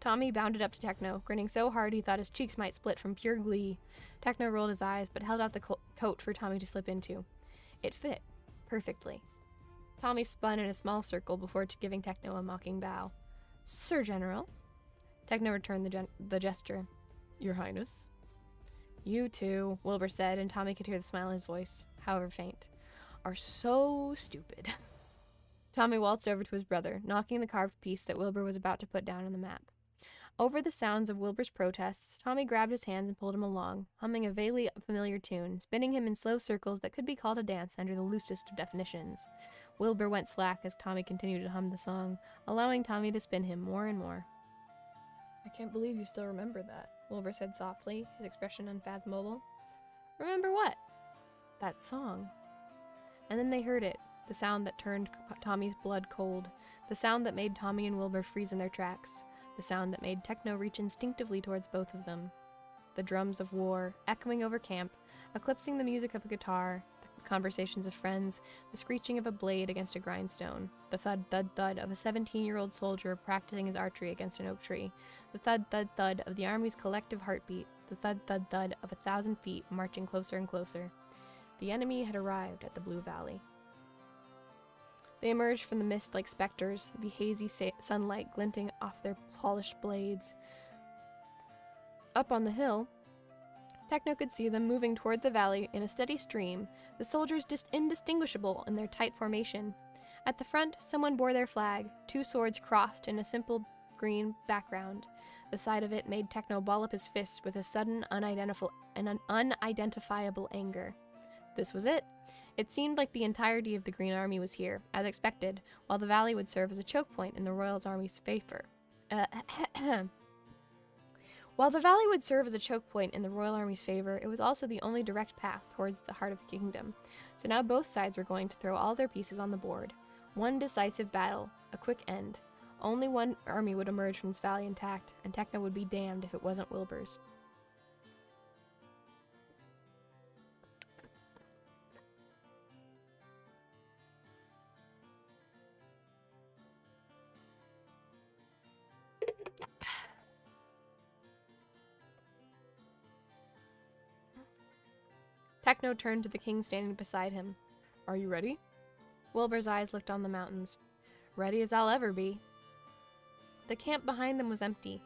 Tommy bounded up to Techno, grinning so hard he thought his cheeks might split from pure glee. Techno rolled his eyes, but held out the coat for Tommy to slip into. It fit. Perfectly. Tommy spun in a small circle before giving Techno a mocking bow. Sir General. Techno returned the gesture. Your Highness. You two, Wilbur said, and Tommy could hear the smile in his voice, however faint, are so stupid. Tommy waltzed over to his brother, knocking the carved piece that Wilbur was about to put down on the map. Over the sounds of Wilbur's protests, Tommy grabbed his hands and pulled him along, humming a vaguely familiar tune, spinning him in slow circles that could be called a dance under the loosest of definitions. Wilbur went slack as Tommy continued to hum the song, allowing Tommy to spin him more and more. I can't believe you still remember that, Wilbur said softly, his expression unfathomable. Remember what? That song. And then they heard it, the sound that turned Tommy's blood cold, the sound that made Tommy and Wilbur freeze in their tracks. The sound that made Techno reach instinctively towards both of them. The drums of war, echoing over camp, eclipsing the music of a guitar, the conversations of friends, the screeching of a blade against a grindstone, the thud-thud-thud of a 17-year-old soldier practicing his archery against an oak tree, the thud-thud-thud of the army's collective heartbeat, the thud-thud-thud of 1,000 feet marching closer and closer. The enemy had arrived at the Blue Valley. They emerged from the mist like specters, the hazy sunlight glinting off their polished blades. Up on the hill, Techno could see them moving toward the valley in a steady stream, the soldiers indistinguishable in their tight formation. At the front, someone bore their flag, 2 swords crossed in a simple green background. The sight of it made Techno ball up his fists with a sudden, unidentifiable anger. This was it. It seemed like the entirety of the Green Army was here, as expected, while the valley would serve as a choke point in the Royal Army's favor. While the valley would serve as a choke point in the Royal Army's favor, it was also the only direct path towards the heart of the kingdom. So now both sides were going to throw all their pieces on the board. One decisive battle, a quick end. Only one army would emerge from this valley intact, and Techno would be damned if it wasn't Wilbur's. Techno turned to the king standing beside him. Are you ready? Wilbur's eyes looked on the mountains. Ready as I'll ever be. The camp behind them was empty.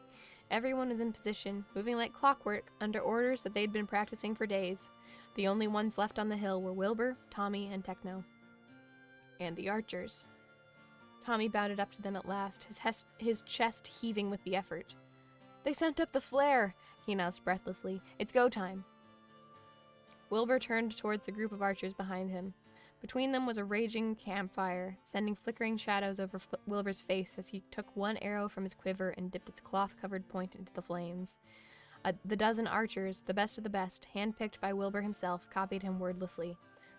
Everyone was in position, moving like clockwork under orders that they'd been practicing for days. The only ones left on the hill were Wilbur, Tommy, and Techno. And the archers. Tommy bounded up to them at last, his chest heaving with the effort. They sent up the flare, he announced breathlessly. It's go time. Wilbur turned towards the group of archers behind him. Between them was a raging campfire, sending flickering shadows over Wilbur's face as he took one arrow from his quiver and dipped its cloth-covered point into the flames. The dozen archers, the best of the best, handpicked by Wilbur himself, copied him wordlessly.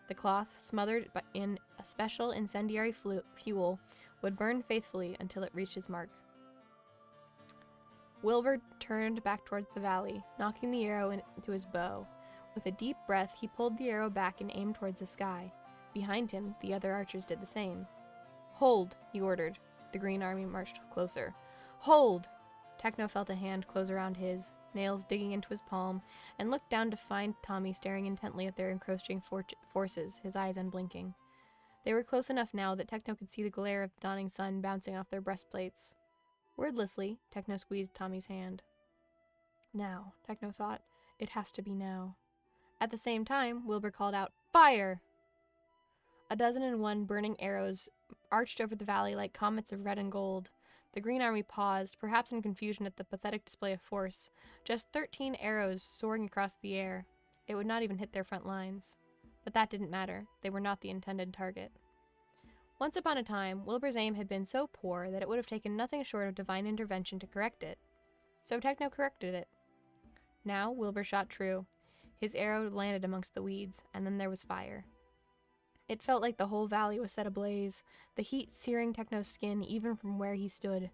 The cloth, smothered in a special incendiary fuel, would burn faithfully until it reached its mark. Wilbur turned back towards the valley, knocking the arrow into his bow. With a deep breath, he pulled the arrow back and aimed towards the sky. Behind him, the other archers did the same. "Hold," he ordered. The Green Army marched closer. "Hold!" Techno felt a hand close around his, nails digging into his palm, and looked down to find Tommy staring intently at their encroaching forces, his eyes unblinking. They were close enough now that Techno could see the glare of the dawning sun bouncing off their breastplates. Wordlessly, Techno squeezed Tommy's hand. Now, Techno thought, it has to be now. At the same time, Wilbur called out, "Fire!" 101 burning arrows arched over the valley like comets of red and gold. The Green Army paused, perhaps in confusion at the pathetic display of force. Just 13 arrows soaring across the air. It would not even hit their front lines. But that didn't matter. They were not the intended target. Once upon a time, Wilbur's aim had been so poor that it would have taken nothing short of divine intervention to correct it. So Techno corrected it. Now, Wilbur shot true. His arrow landed amongst the weeds, and then there was fire. It felt like the whole valley was set ablaze, the heat searing Techno's skin even from where he stood.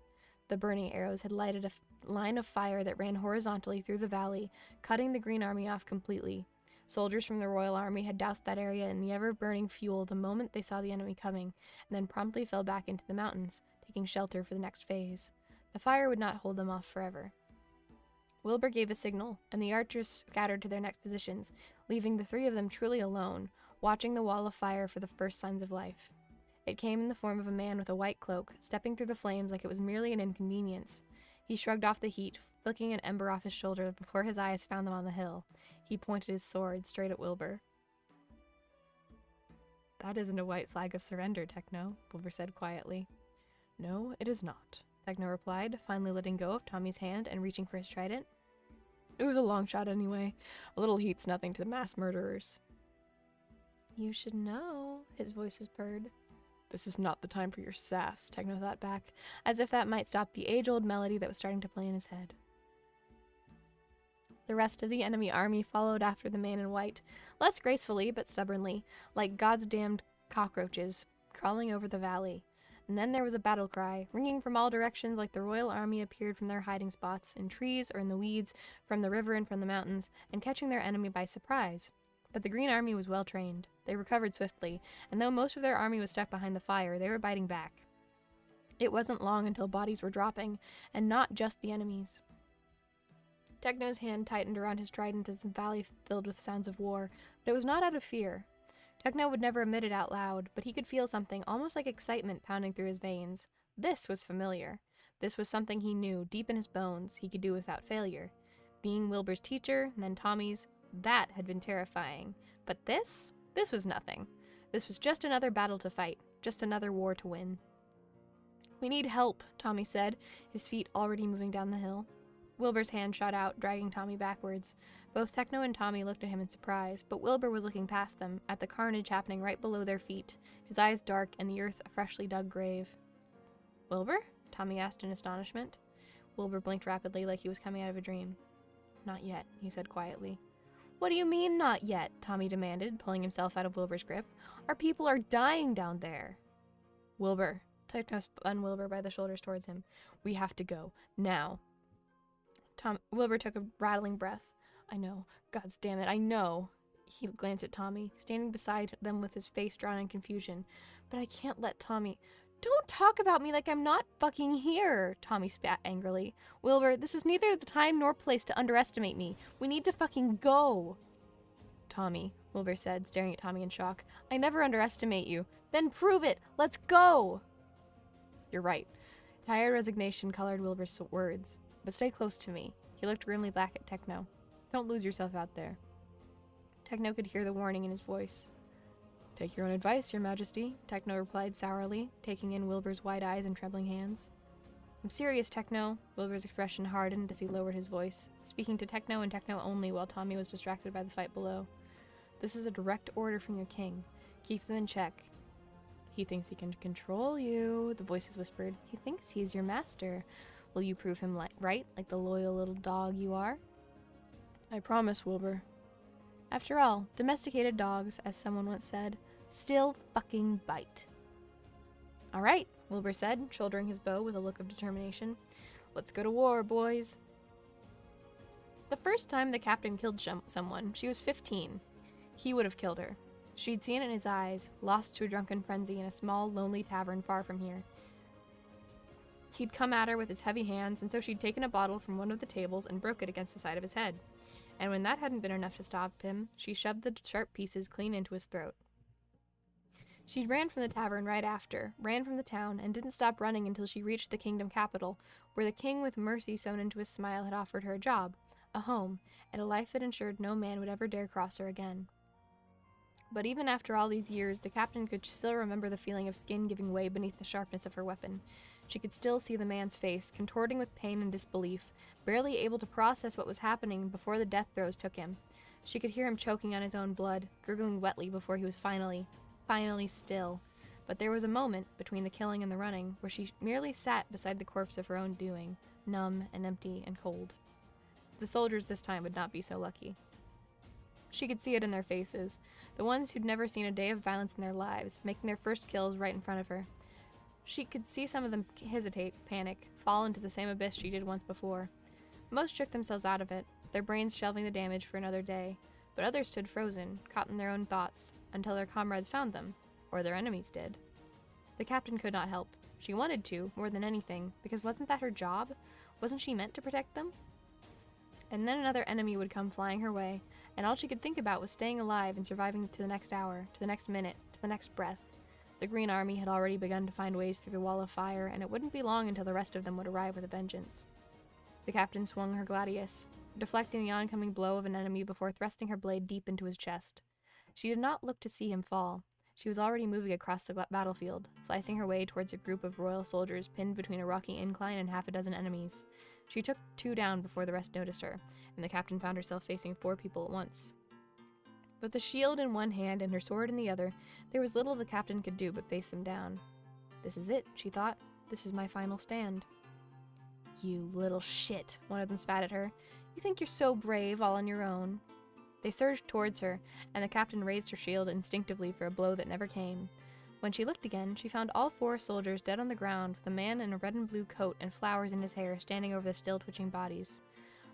The burning arrows had lighted a line of fire that ran horizontally through the valley, cutting the Green Army off completely. Soldiers from the Royal Army had doused that area in the ever-burning fuel the moment they saw the enemy coming, and then promptly fell back into the mountains, taking shelter for the next phase. The fire would not hold them off forever. Wilbur gave a signal, and the archers scattered to their next positions, leaving the three of them truly alone, watching the wall of fire for the first signs of life. It came in the form of a man with a white cloak, stepping through the flames like it was merely an inconvenience. He shrugged off the heat, flicking an ember off his shoulder before his eyes found them on the hill. He pointed his sword straight at Wilbur. "That isn't a white flag of surrender, Techno," Wilbur said quietly. "No, it is not," Techno replied, finally letting go of Tommy's hand and reaching for his trident. "It was a long shot anyway. A little heat's nothing to the mass murderers." "You should know," his voice purred. "This is not the time for your sass," Techno thought back, as if that might stop the age-old melody that was starting to play in his head. The rest of the enemy army followed after the man in white, less gracefully but stubbornly, like God's damned cockroaches crawling over the valley. And then there was a battle cry, ringing from all directions like the Royal Army appeared from their hiding spots, in trees or in the weeds, from the river and from the mountains, and catching their enemy by surprise. But the Green Army was well trained. They recovered swiftly, and though most of their army was stuck behind the fire, they were biting back. It wasn't long until bodies were dropping, and not just the enemies. Techno's hand tightened around his trident as the valley filled with sounds of war, but it was not out of fear. Techno would never admit it out loud, but he could feel something almost like excitement pounding through his veins. This was familiar. This was something he knew, deep in his bones, he could do without failure. Being Wilbur's teacher, and then Tommy's, that had been terrifying. But this was nothing. This was just another battle to fight, just another war to win. "We need help," Tommy said, his feet already moving down the hill. Wilbur's hand shot out, dragging Tommy backwards. Both Techno and Tommy looked at him in surprise, but Wilbur was looking past them, at the carnage happening right below their feet, his eyes dark and the earth a freshly dug grave. "Wilbur?" Tommy asked in astonishment. Wilbur blinked rapidly like he was coming out of a dream. "Not yet," he said quietly. "What do you mean, not yet?" Tommy demanded, pulling himself out of Wilbur's grip. "Our people are dying down there." "Wilbur," Techno spun Wilbur by the shoulders towards him. "We have to go. Now." Wilbur took a rattling breath. "I know. God's damn it, I know." He glanced at Tommy, standing beside them with his face drawn in confusion. "But I can't let Tommy—" "Don't talk about me like I'm not fucking here," Tommy spat angrily. "Wilbur, this is neither the time nor place to underestimate me. We need to fucking go." "Tommy," Wilbur said, staring at Tommy in shock. "I never underestimate you." "Then prove it! Let's go!" "You're right." Tired resignation colored Wilbur's words. "But stay close to me." He looked grimly back at Techno. "Don't lose yourself out there." Techno could hear the warning in his voice. "Take your own advice, Your Majesty," Techno replied sourly, taking in Wilbur's wide eyes and trembling hands. "I'm serious, Techno." Wilbur's expression hardened as he lowered his voice, speaking to Techno and Techno only while Tommy was distracted by the fight below. "This is a direct order from your king. Keep them in check." "He thinks he can control you," the voices whispered. "He thinks he's your master. Will you prove him right, like the loyal little dog you are?" I promise, Wilbur. After all, domesticated dogs, as someone once said, still fucking bite. All right, Wilbur said, shouldering his bow with a look of determination. Let's go to war, boys. The first time the captain killed someone, she was 15. He would have killed her. She'd seen it in his eyes, lost to a drunken frenzy in a small, lonely tavern far from here. He'd come at her with his heavy hands, and so she'd taken a bottle from one of the tables and broke it against the side of his head. And when that hadn't been enough to stop him, she shoved the sharp pieces clean into his throat. She ran from the tavern right after, ran from the town, and didn't stop running until she reached the kingdom capital, where the king with mercy sewn into his smile had offered her a job, a home, and a life that ensured no man would ever dare cross her again. But even after all these years, the captain could still remember the feeling of skin giving way beneath the sharpness of her weapon. She could still see the man's face, contorting with pain and disbelief, barely able to process what was happening before the death throes took him. She could hear him choking on his own blood, gurgling wetly before he was finally still. But there was a moment, between the killing and the running, where she merely sat beside the corpse of her own doing, numb and empty and cold. The soldiers this time would not be so lucky. She could see it in their faces, the ones who'd never seen a day of violence in their lives, making their first kills right in front of her. She could see some of them hesitate, panic, fall into the same abyss she did once before. Most shook themselves out of it, their brains shelving the damage for another day, but others stood frozen, caught in their own thoughts, until their comrades found them, or their enemies did. The captain could not help. She wanted to, more than anything, because wasn't that her job? Wasn't she meant to protect them? And then another enemy would come flying her way, and all she could think about was staying alive and surviving to the next hour, to the next minute, to the next breath. The Green Army had already begun to find ways through the wall of fire, and it wouldn't be long until the rest of them would arrive with a vengeance. The captain swung her gladius, deflecting the oncoming blow of an enemy before thrusting her blade deep into his chest. She did not look to see him fall. She was already moving across the battlefield, slicing her way towards a group of royal soldiers pinned between a rocky incline and half a dozen enemies. She took 2 down before the rest noticed her, and the captain found herself facing 4 people at once. With a shield in one hand and her sword in the other, there was little the captain could do but face them down. This is it, she thought. This is my final stand. You little shit, one of them spat at her. You think you're so brave all on your own. They surged towards her, and the captain raised her shield instinctively for a blow that never came. When she looked again, she found all 4 soldiers dead on the ground, with a man in a red and blue coat and flowers in his hair standing over the still twitching bodies.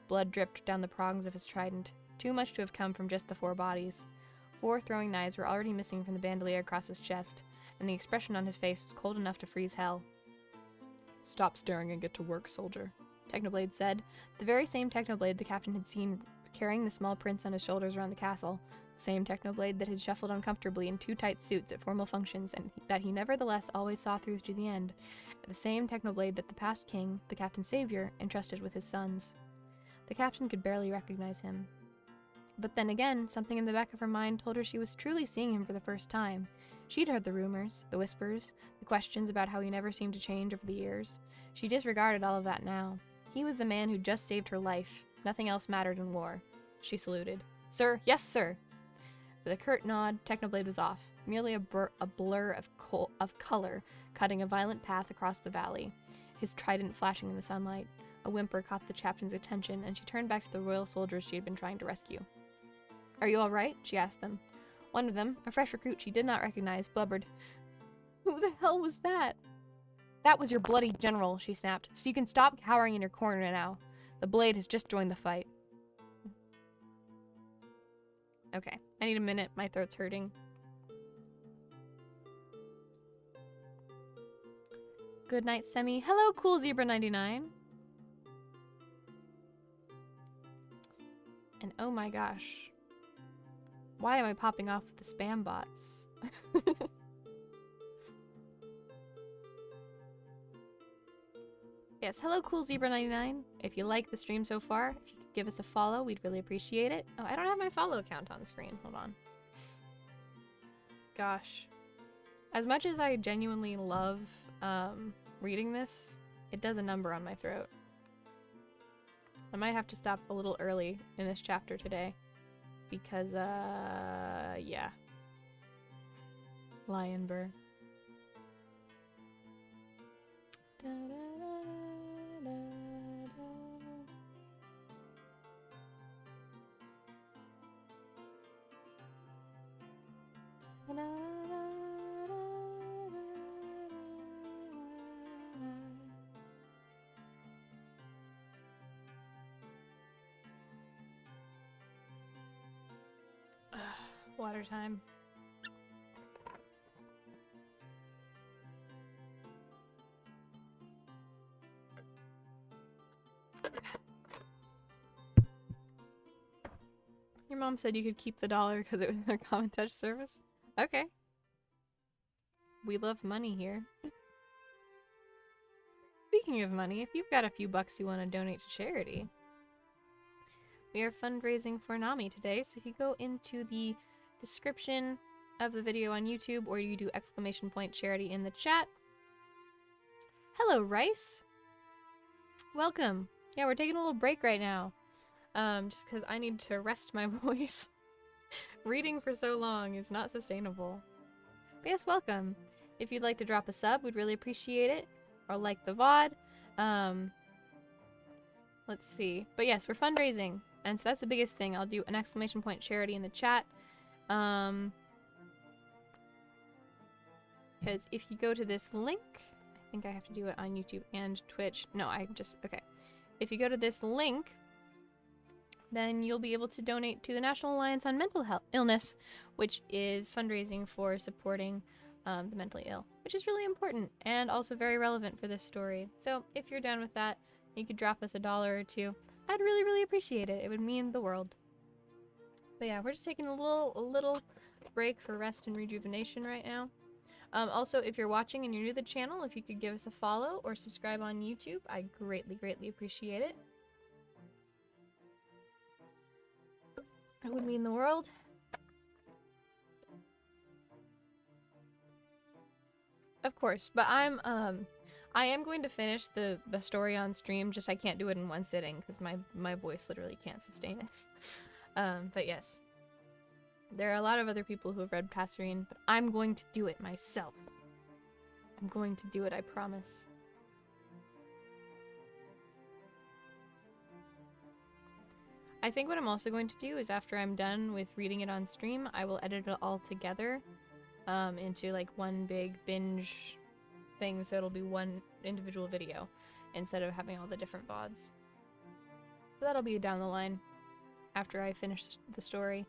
Blood dripped down the prongs of his trident, too much to have come from just the 4 bodies. 4 throwing knives were already missing from the bandolier across his chest, and the expression on his face was cold enough to freeze hell. Stop staring and get to work, soldier, Technoblade said, the very same Technoblade the captain had seen carrying the small prince on his shoulders around the castle, the same Technoblade that had shuffled uncomfortably in 2 tight suits at formal functions and that he nevertheless always saw through to the end, the same Technoblade that the past king, the captain's savior, entrusted with his sons. The captain could barely recognize him. But then again, something in the back of her mind told her she was truly seeing him for the first time. She'd heard the rumors, the whispers, the questions about how he never seemed to change over the years. She disregarded all of that now. He was the man who just saved her life. Nothing else mattered in war. She saluted. Sir, yes, sir! With a curt nod, Technoblade was off, merely a blur of color cutting a violent path across the valley, his trident flashing in the sunlight. A whimper caught the captain's attention, and she turned back to the royal soldiers she had been trying to rescue. Are you all right? She asked them. One of them, a fresh recruit she did not recognize, blubbered. Who the hell was that? That was your bloody general, she snapped, so you can stop cowering in your corner now. The blade has just joined the fight. Okay, I need a minute. My throat's hurting. Good night, Semi. Hello, Cool Zebra 99. And oh my gosh. Why am I popping off with the spam bots? Yes, hello Cool Zebra 99. If you like the stream so far, if you could give us a follow, we'd really appreciate it. Oh, I don't have my follow count on the screen. Hold on. Gosh. As much as I genuinely love reading this, it does a number on my throat. I might have to stop a little early in this chapter today. Because, yeah. Lion Burr. Water time. Your mom said you could keep the dollar because it was a common touch service. Okay. We love money here. Speaking of money, if you've got a few bucks you want to donate to charity, we are fundraising for Nami today, so if you go into the description of the video on YouTube, or you do !charity in the chat. Hello, Rice! Welcome! Yeah, we're taking a little break right now. Just because I need to rest my voice. Reading for so long is not sustainable. But yes, welcome. If you'd like to drop a sub, we'd really appreciate it. Or like the VOD. Let's see. But yes, we're fundraising. And so that's the biggest thing. I'll do an !charity in the chat. Because if you go to this link, I think I have to do it on YouTube and Twitch. No, okay. If you go to this link, then you'll be able to donate to the National Alliance on Mental Illness, which is fundraising for supporting the mentally ill, which is really important and also very relevant for this story. So if you're down with that, you could drop us $1 or $2. I'd really, really appreciate it. It would mean the world. But yeah, we're just taking a little break for rest and rejuvenation right now. Also, if you're watching and you're new to the channel, if you could give us a follow or subscribe on YouTube, I greatly, greatly appreciate it. It would mean the world. Of course, but I am going to finish the story on stream, just I can't do it in one sitting because my voice literally can't sustain it. But yes. There are a lot of other people who have read Passerine, but I'm going to do it myself. I'm going to do it, I promise. I think what I'm also going to do is after I'm done with reading it on stream, I will edit it all together into like one big binge thing, so it'll be one individual video instead of having all the different VODs. But that'll be down the line after I finish the story.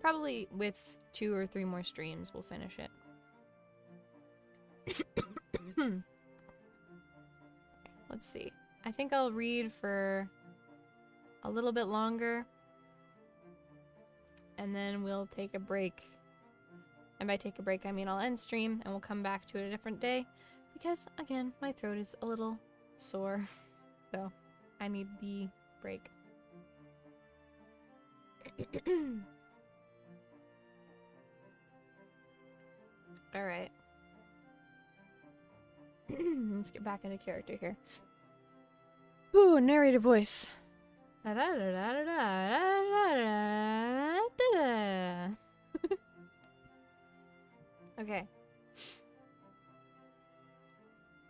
Probably with 2 or 3 more streams, we'll finish it. Let's see. I think I'll read for a little bit longer. And then we'll take a break. And by take a break, I mean I'll end stream and we'll come back to it a different day. Because, again, my throat is a little sore. So, I need the break. Alright. Let's get back into character here. Ooh, narrator voice. Okay.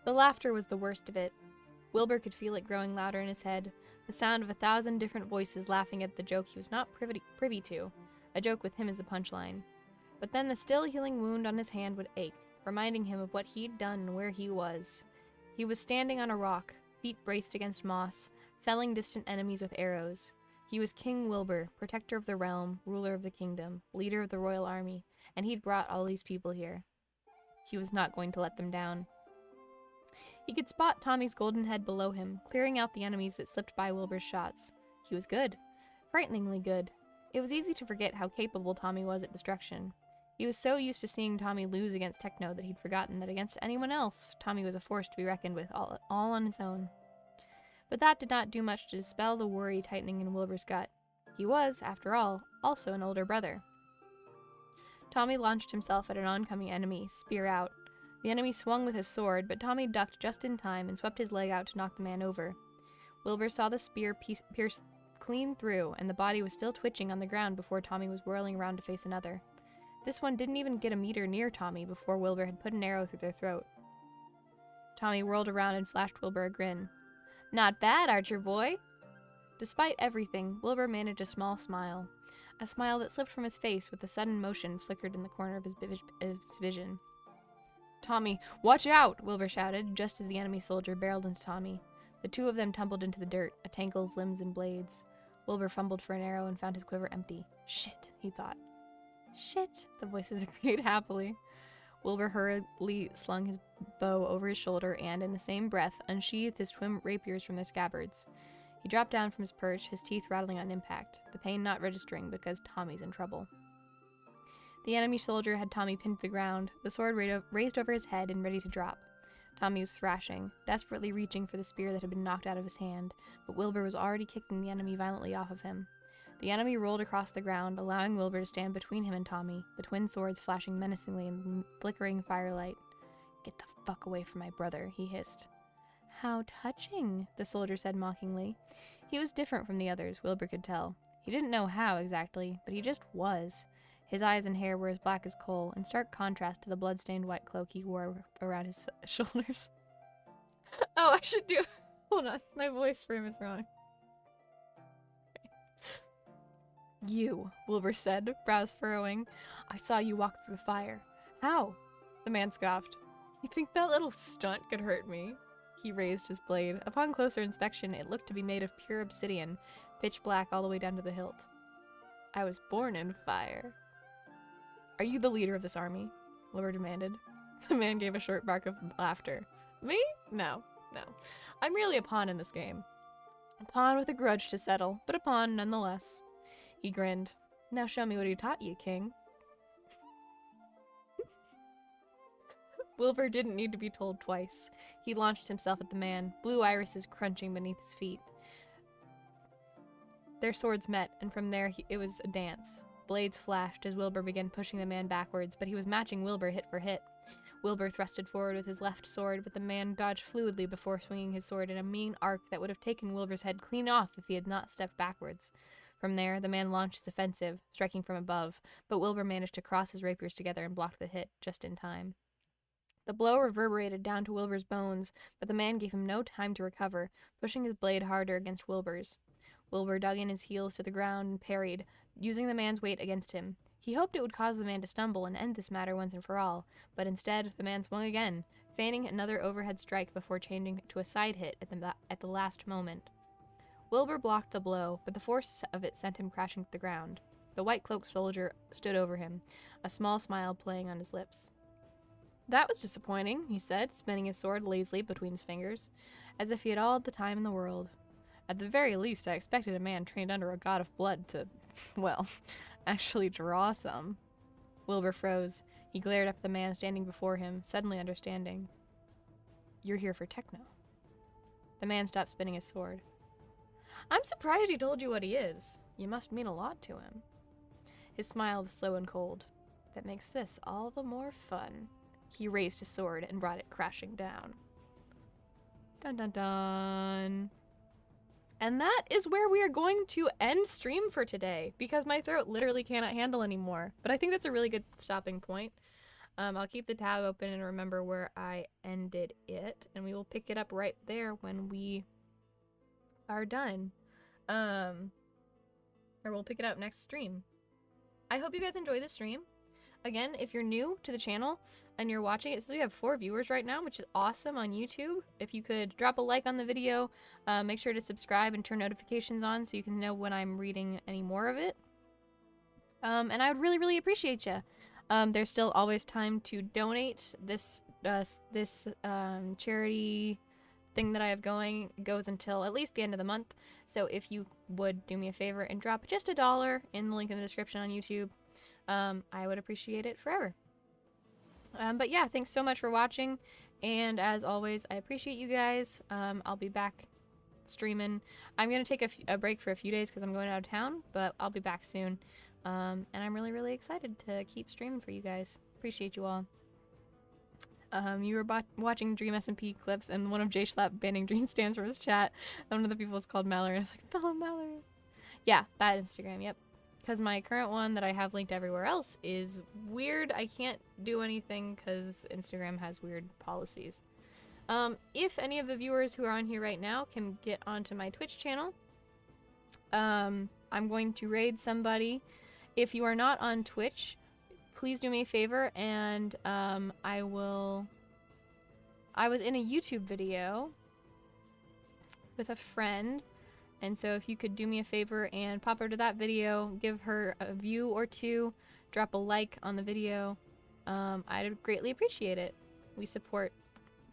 The laughter was the worst of it. Wilbur could feel it growing louder in his head, the sound of 1,000 different voices laughing at the joke he was not privy to, a joke with him as the punchline. But then the still healing wound on his hand would ache, reminding him of what he'd done and where he was. He was standing on a rock, feet braced against moss, felling distant enemies with arrows. He was King Wilbur, protector of the realm, ruler of the kingdom, leader of the royal army, and he'd brought all these people here. He was not going to let them down. He could spot Tommy's golden head below him, clearing out the enemies that slipped by Wilbur's shots. He was good. Frighteningly good. It was easy to forget how capable Tommy was at destruction. He was so used to seeing Tommy lose against Techno that he'd forgotten that against anyone else, Tommy was a force to be reckoned with, all on his own. But that did not do much to dispel the worry tightening in Wilbur's gut. He was, after all, also an older brother. Tommy launched himself at an oncoming enemy, spear out. The enemy swung with his sword, but Tommy ducked just in time and swept his leg out to knock the man over. Wilbur saw the spear pierce clean through, and the body was still twitching on the ground before Tommy was whirling around to face another. This one didn't even get a meter near Tommy before Wilbur had put an arrow through their throat. Tommy whirled around and flashed Wilbur a grin. "Not bad, Archer boy." Despite everything, Wilbur managed a small smile. A smile that slipped from his face with a sudden motion flickered in the corner of his vision. Tommy, watch out! Wilbur shouted, just as the enemy soldier barreled into Tommy. The two of them tumbled into the dirt, a tangle of limbs and blades. Wilbur fumbled for an arrow and found his quiver empty. Shit, he thought. Shit, the voices agreed happily. Wilbur hurriedly slung his bow over his shoulder and, in the same breath, unsheathed his twin rapiers from their scabbards. He dropped down from his perch, his teeth rattling on impact, the pain not registering because Tommy's in trouble. The enemy soldier had Tommy pinned to the ground, the sword raised over his head and ready to drop. Tommy was thrashing, desperately reaching for the spear that had been knocked out of his hand, but Wilbur was already kicking the enemy violently off of him. The enemy rolled across the ground, allowing Wilbur to stand between him and Tommy, the twin swords flashing menacingly in the flickering firelight. Get the fuck away from my brother, he hissed. How touching, the soldier said mockingly. He was different from the others, Wilbur could tell. He didn't know how exactly, but he just was. His eyes and hair were as black as coal, in stark contrast to the blood-stained white cloak he wore around his shoulders. Oh, I should do... Hold on, my voice frame is wrong. You, Wilbur said, brows furrowing. I saw you walk through the fire. How? The man scoffed. You think that little stunt could hurt me? He raised his blade. Upon closer inspection, it looked to be made of pure obsidian, pitch black all the way down to the hilt. I was born in fire. Are you the leader of this army? Wilbur demanded. The man gave a short bark of laughter. Me? No. I'm merely a pawn in this game. A pawn with a grudge to settle, but a pawn nonetheless. He grinned. Now show me what he taught you, King. Wilbur didn't need to be told twice. He launched himself at the man, blue irises crunching beneath his feet. Their swords met, and from there it was a dance. Blades flashed as Wilbur began pushing the man backwards, but he was matching Wilbur hit for hit. Wilbur thrusted forward with his left sword, but the man dodged fluidly before swinging his sword in a mean arc that would have taken Wilbur's head clean off if he had not stepped backwards. From there, the man launched his offensive, striking from above, but Wilbur managed to cross his rapiers together and blocked the hit just in time. The blow reverberated down to Wilbur's bones, but the man gave him no time to recover, pushing his blade harder against Wilbur's. Wilbur dug in his heels to the ground and parried, using the man's weight against him. He hoped it would cause the man to stumble and end this matter once and for all, but instead, the man swung again, feigning another overhead strike before changing to a side hit at the last moment. Wilbur blocked the blow, but the force of it sent him crashing to the ground. The white-cloaked soldier stood over him, a small smile playing on his lips. That was disappointing, he said, spinning his sword lazily between his fingers, as if he had all the time in the world. At the very least, I expected a man trained under a god of blood to, well, actually draw some. Wilbur froze. He glared up at the man standing before him, suddenly understanding. You're here for techno. The man stopped spinning his sword. I'm surprised he told you what he is. You must mean a lot to him. His smile was slow and cold. That makes this all the more fun. He raised his sword and brought it crashing down. Dun dun dun. And that is where we are going to end stream for today, because my throat literally cannot handle anymore. But I think that's a really good stopping point. I'll keep the tab open and remember where I ended it, and we will pick it up right there when we are done. Or we'll pick it up next stream. I hope you guys enjoy this stream. Again, if you're new to the channel and you're watching it, so we have 4 viewers right now, which is awesome on YouTube. If you could drop a like on the video, make sure to subscribe and turn notifications on so you can know when I'm reading any more of it. And I would really, really appreciate you. There's still always time to donate. This charity thing that I have going goes until at least the end of the month. So if you would do me a favor and drop just $1 in the link in the description on YouTube, I would appreciate it forever. But yeah, thanks so much for watching, and as always, I appreciate you guys. I'll be back streaming. I'm gonna take a break for a few days because I'm going out of town, but I'll be back soon. And I'm really, really excited to keep streaming for you guys. Appreciate you all. You were watching Dream SMP clips, and one of J Schlapp banning Dream stands from his chat. One of the people was called Mallory, and I was like, fellow Mallory. Yeah, that Instagram, yep. Because my current one that I have linked everywhere else is weird. I can't do anything because Instagram has weird policies. If any of the viewers who are on here right now can get onto my Twitch channel, I'm going to raid somebody If you are not on Twitch, please do me a favor, and I was in a YouTube video with a friend, and so if you could do me a favor and pop over to that video, give her a view or two, drop a like on the video, I'd greatly appreciate it. We support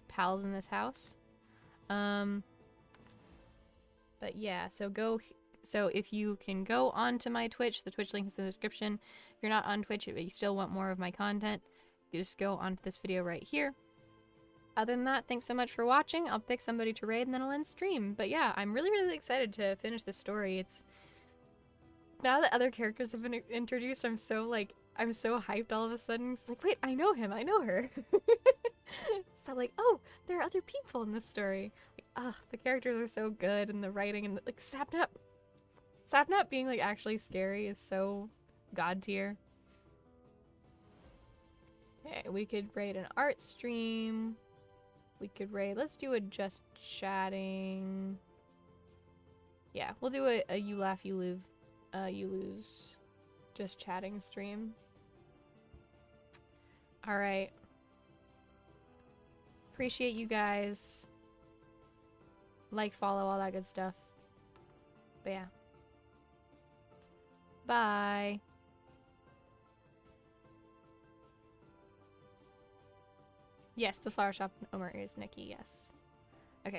pals in this house. But yeah, so if you can go onto my Twitch, the Twitch link is in the description. If you're not on Twitch but you still want more of my content, you just go onto this video right here. Other than that, thanks so much for watching. I'll pick somebody to raid and then I'll end stream. But yeah, I'm really, really excited to finish this story. It's now that other characters have been introduced, I'm so hyped all of a sudden. It's like, wait, I know him, I know her. It's not like, oh, there are other people in this story. Like, the characters are so good, and the writing, and like Sapnap being like actually scary is so god tier. Okay, we could raid an art stream. We could raid, let's do a just chatting. Yeah, we'll do a you laugh, you lose just chatting stream. Alright. Appreciate you guys. Like, follow, all that good stuff. But yeah. Bye. Yes, the flower shop owner is Nikki, yes.